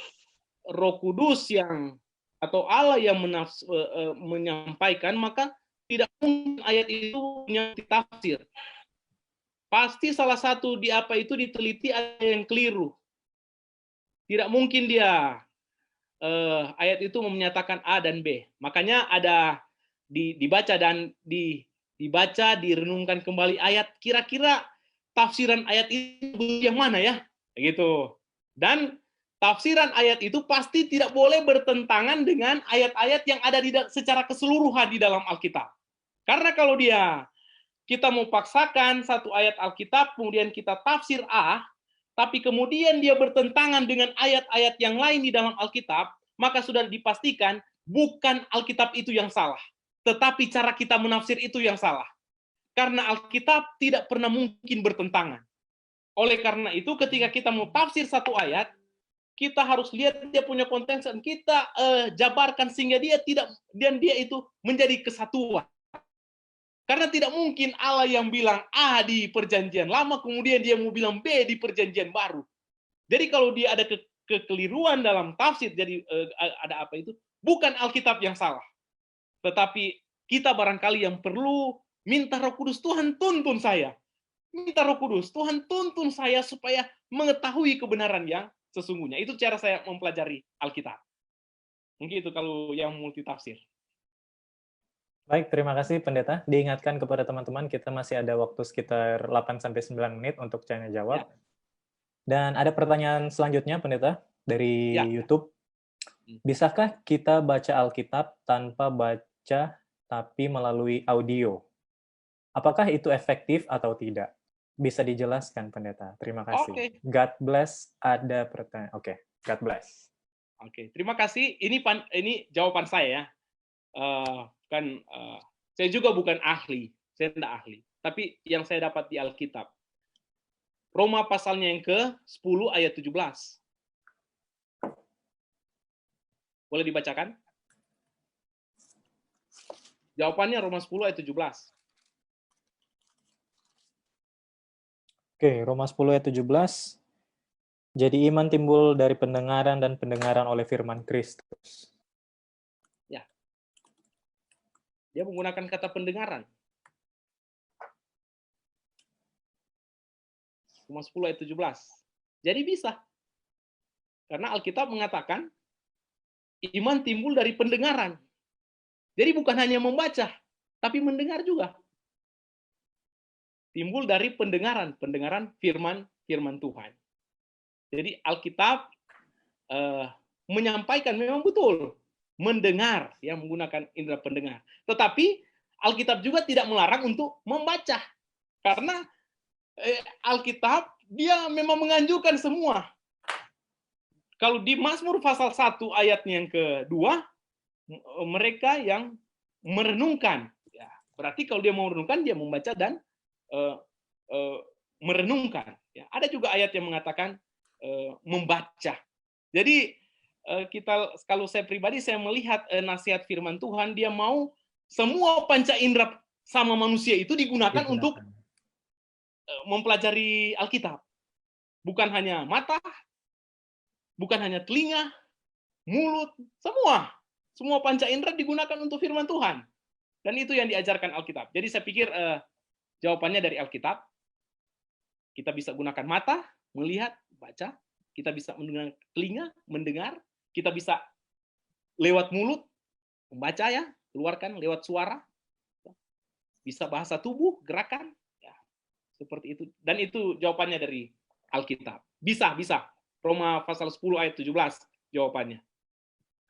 Roh Kudus yang atau Allah yang menyampaikan, maka tidak mungkin ayat itu punya tafsir. Pasti salah satu di apa itu diteliti ada yang keliru. Tidak mungkin dia ayat itu menyatakan A dan B. Makanya ada dibaca dan dibaca, direnungkan kembali ayat, kira-kira tafsiran ayat itu yang mana ya? Gitu. Dan tafsiran ayat itu pasti tidak boleh bertentangan dengan ayat-ayat yang ada secara keseluruhan di dalam Alkitab. Karena kalau kita mau paksakan satu ayat Alkitab, kemudian kita tafsir A, tapi kemudian dia bertentangan dengan ayat-ayat yang lain di dalam Alkitab, maka sudah dipastikan bukan Alkitab itu yang salah, tetapi cara kita menafsir itu yang salah. Karena Alkitab tidak pernah mungkin bertentangan. Oleh karena itu, ketika kita mau tafsir satu ayat, kita harus lihat dia punya konteks dan kita jabarkan sehingga dia itu menjadi kesatuan. Karena tidak mungkin Allah yang bilang A di perjanjian lama, kemudian dia mau bilang B di perjanjian baru. Jadi kalau dia ada kekeliruan dalam tafsir, jadi ada apa itu, bukan Alkitab yang salah. Tetapi kita barangkali yang perlu minta Roh Kudus, Tuhan tuntun saya. Minta Roh Kudus, Tuhan tuntun saya supaya mengetahui kebenaran yang sesungguhnya. Itu cara saya mempelajari Alkitab. Mungkin itu kalau yang multitafsir. Baik, terima kasih Pendeta. Diingatkan kepada teman-teman, kita masih ada waktu sekitar 8-9 menit untuk tanya jawab. Ya. Dan ada pertanyaan selanjutnya, Pendeta, dari YouTube. Bisakah kita baca Alkitab tanpa baca, tapi melalui audio? Apakah itu efektif atau tidak? Bisa dijelaskan, Pendeta. Terima kasih. Okay. God bless, ada pertanyaan. Oke, God bless. Oke, terima kasih. Ini jawaban saya ya. Saya juga bukan ahli, saya tidak ahli. Tapi yang saya dapat di Alkitab, Roma pasalnya yang ke-10 ayat 17. Boleh dibacakan? Jawabannya Roma 10 ayat 17. Oke, Roma 10 ayat 17. Jadi iman timbul dari pendengaran dan pendengaran oleh firman Kristus. Ya. Dia menggunakan kata pendengaran. Roma 10 ayat 17. Jadi bisa. Karena Alkitab mengatakan iman timbul dari pendengaran. Jadi bukan hanya membaca, tapi mendengar juga. Timbul dari pendengaran firman Tuhan. Jadi Alkitab menyampaikan memang betul mendengar, ya, menggunakan indera pendengar. Tetapi Alkitab juga tidak melarang untuk membaca, karena Alkitab dia memang menganjurkan semua. Kalau di Mazmur pasal 1 ayatnya yang kedua, mereka yang merenungkan, ya, berarti kalau dia mau merenungkan, dia membaca dan merenungkan. Ya, ada juga ayat yang mengatakan membaca. Jadi kalau saya pribadi, saya melihat nasihat firman Tuhan, dia mau semua panca indera sama manusia itu digunakan untuk mempelajari Alkitab. Bukan hanya mata, bukan hanya telinga, mulut, semua panca indera digunakan untuk firman Tuhan. Dan itu yang diajarkan Alkitab. Jadi saya pikir jawabannya dari Alkitab. Kita bisa gunakan mata, melihat, baca. Kita bisa menggunakan telinga, mendengar. Kita bisa lewat mulut, membaca, ya, keluarkan lewat suara. Bisa bahasa tubuh, gerakan. Ya, seperti itu. Dan itu jawabannya dari Alkitab. Bisa. Roma pasal 10 ayat 17 jawabannya.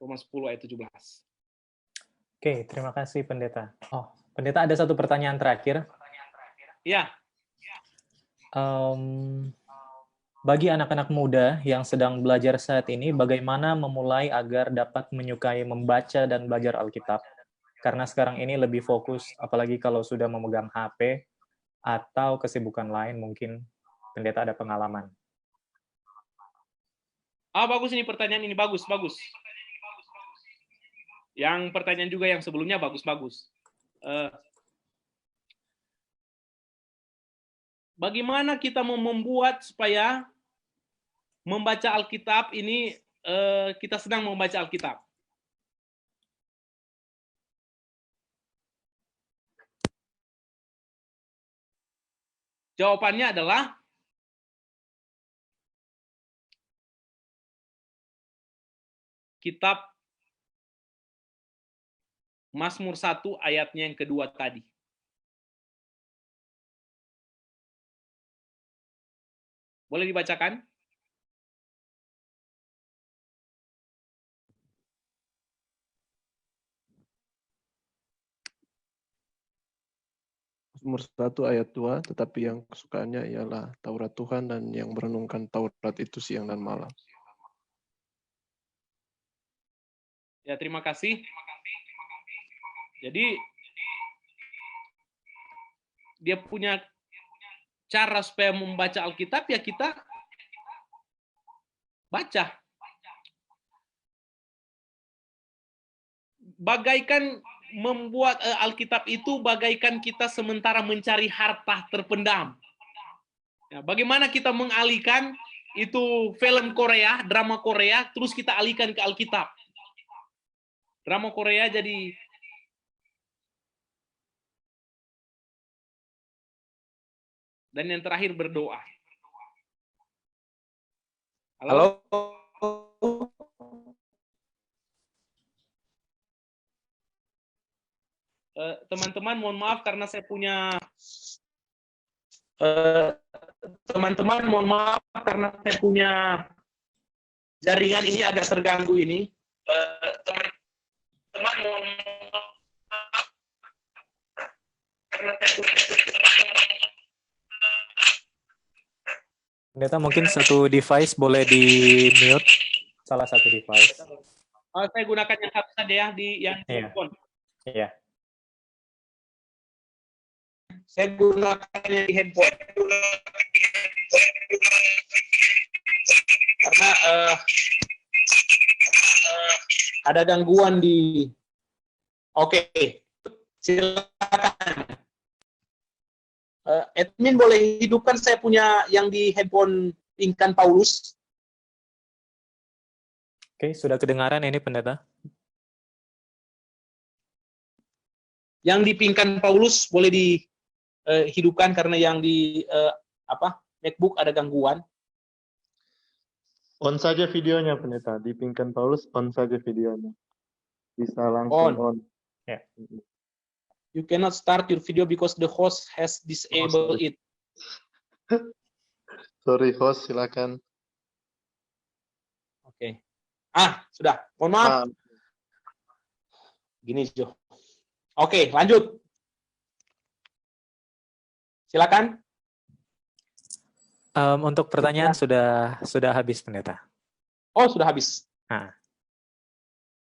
Roma 10 ayat 17. Oke, terima kasih Pendeta. Oh, Pendeta, ada satu pertanyaan terakhir. Ya. Bagi anak-anak muda yang sedang belajar saat ini, bagaimana memulai agar dapat menyukai membaca dan belajar Alkitab? Karena sekarang ini lebih fokus, apalagi kalau sudah memegang HP atau kesibukan lain, mungkin Pendeta ada pengalaman. Bagus ini pertanyaan ini, bagus. Yang pertanyaan juga yang sebelumnya bagus. Bagaimana kita mau membuat supaya membaca Alkitab ini kita sedang membaca Alkitab? Jawabannya adalah kitab Mazmur 1 ayatnya yang kedua tadi. Boleh dibacakan? Mazmur 1 ayat 2, tetapi yang kesukaannya ialah Taurat Tuhan dan yang merenungkan Taurat itu siang dan malam. Ya, terima kasih. Jadi dia punya cara supaya membaca Alkitab, ya kita baca. Bagaikan membuat Alkitab itu bagaikan kita sementara mencari harta terpendam. Ya, bagaimana kita mengalihkan itu film Korea, drama Korea, terus kita alihkan ke Alkitab. Drama Korea jadi dan yang terakhir berdoa. Halo? Teman-teman, mohon maaf karena saya punya jaringan ini agak terganggu ini. Teman-teman, mohon maaf karena saya punya Pendeta, mungkin satu device boleh di-mute, salah satu device. saya gunakan yang satu saja ya, di yang handphone. Iya. Saya gunakan yang di handphone. Karena ada gangguan di. Oke, silakan. Admin boleh hidupkan saya punya yang di handphone Pingkan Paulus. Oke, sudah kedengaran ini Pendeta? Yang di Pingkan Paulus boleh dihidupkan karena yang di MacBook ada gangguan. On saja videonya, Pendeta. Di Pingkan Paulus, on saja videonya. Bisa langsung on. Ya. You cannot start your video because the host has disabled it. Sorry, host, silakan. Oke. Sudah. Mohon maaf. Gini, Jo. Oke, lanjut. Silakan. Untuk pertanyaan sudah habis, Pendeta. Oh, sudah habis. Nah,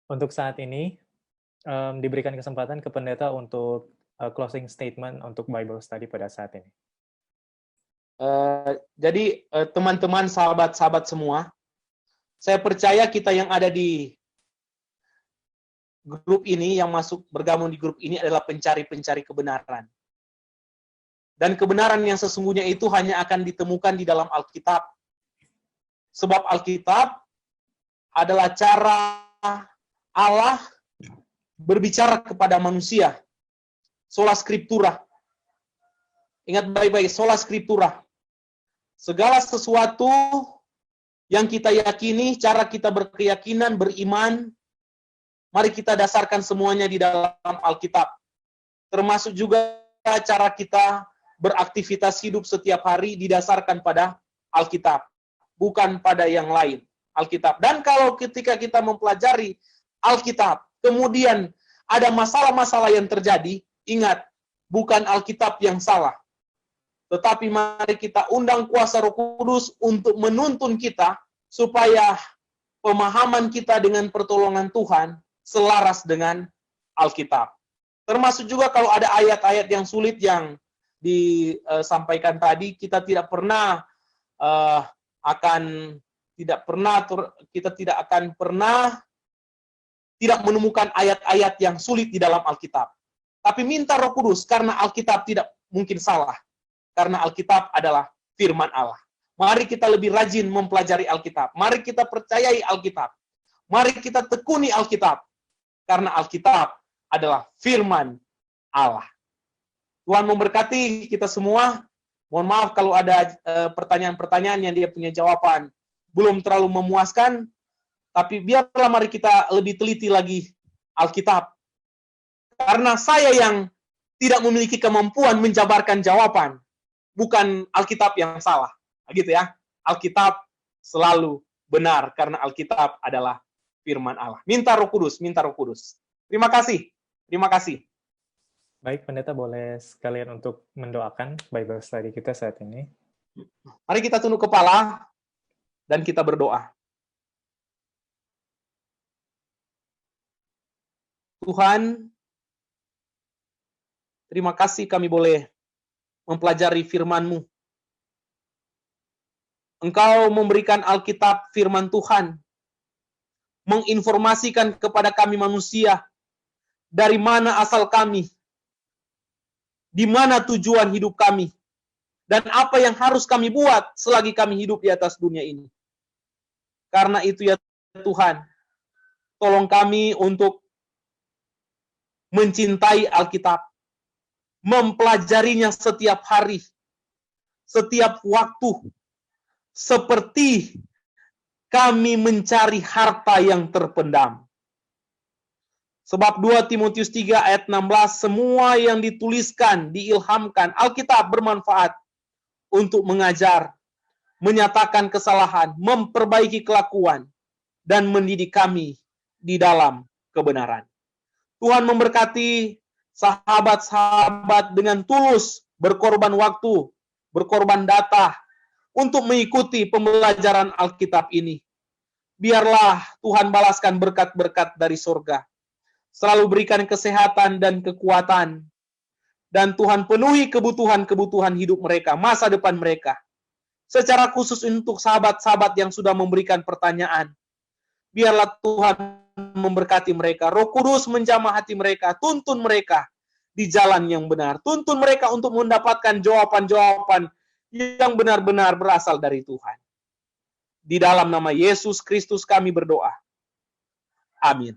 untuk saat ini diberikan kesempatan ke Pendeta untuk closing statement untuk Bible study pada saat ini. Jadi teman-teman, sahabat-sahabat semua, saya percaya kita yang ada di grup ini, yang bergabung di grup ini adalah pencari-pencari kebenaran. Dan kebenaran yang sesungguhnya itu hanya akan ditemukan di dalam Alkitab. Sebab Alkitab adalah cara Allah berbicara kepada manusia. Sola Scriptura. Ingat baik-baik, Sola Scriptura. Segala sesuatu yang kita yakini, cara kita berkeyakinan, beriman, mari kita dasarkan semuanya di dalam Alkitab. Termasuk juga cara kita beraktivitas hidup setiap hari didasarkan pada Alkitab, bukan pada yang lain. Alkitab. Dan kalau ketika kita mempelajari Alkitab, kemudian ada masalah-masalah yang terjadi, ingat, bukan Alkitab yang salah. Tetapi mari kita undang kuasa Roh Kudus untuk menuntun kita supaya pemahaman kita dengan pertolongan Tuhan selaras dengan Alkitab. Termasuk juga kalau ada ayat-ayat yang sulit yang disampaikan tadi, kita tidak akan pernah tidak menemukan ayat-ayat yang sulit di dalam Alkitab. Tapi minta Roh Kudus, karena Alkitab tidak mungkin salah. Karena Alkitab adalah firman Allah. Mari kita lebih rajin mempelajari Alkitab. Mari kita percayai Alkitab. Mari kita tekuni Alkitab. Karena Alkitab adalah firman Allah. Tuhan memberkati kita semua. Mohon maaf kalau ada pertanyaan-pertanyaan yang dia punya jawaban belum terlalu memuaskan, tapi biarlah mari kita lebih teliti lagi Alkitab. Karena saya yang tidak memiliki kemampuan menjabarkan jawaban, bukan Alkitab yang salah. Gitu ya. Alkitab selalu benar karena Alkitab adalah firman Allah. Minta Roh Kudus, minta Roh Kudus. Terima kasih. Terima kasih. Baik, Pendeta boleh sekalian untuk mendoakan Bible study kita saat ini. Mari kita tunduk kepala dan kita berdoa. Tuhan, terima kasih kami boleh mempelajari firman-Mu. Engkau memberikan Alkitab firman Tuhan, menginformasikan kepada kami manusia, dari mana asal kami, di mana tujuan hidup kami, dan apa yang harus kami buat selagi kami hidup di atas dunia ini. Karena itu ya Tuhan, tolong kami untuk mencintai Alkitab, mempelajarinya setiap hari, setiap waktu, seperti kami mencari harta yang terpendam. Sebab 2 Timotius 3 ayat 16, semua yang dituliskan, diilhamkan, Alkitab bermanfaat untuk mengajar, menyatakan kesalahan, memperbaiki kelakuan, dan mendidik kami di dalam kebenaran. Tuhan memberkati sahabat-sahabat dengan tulus berkorban waktu, berkorban data, untuk mengikuti pembelajaran Alkitab ini. Biarlah Tuhan balaskan berkat-berkat dari surga. Selalu berikan kesehatan dan kekuatan. Dan Tuhan penuhi kebutuhan-kebutuhan hidup mereka, masa depan mereka. Secara khusus untuk sahabat-sahabat yang sudah memberikan pertanyaan. Biarlah Tuhan memberkati mereka. Roh Kudus menjamah hati mereka. Tuntun mereka di jalan yang benar. Tuntun mereka untuk mendapatkan jawaban-jawaban yang benar-benar berasal dari Tuhan. Di dalam nama Yesus Kristus kami berdoa. Amin.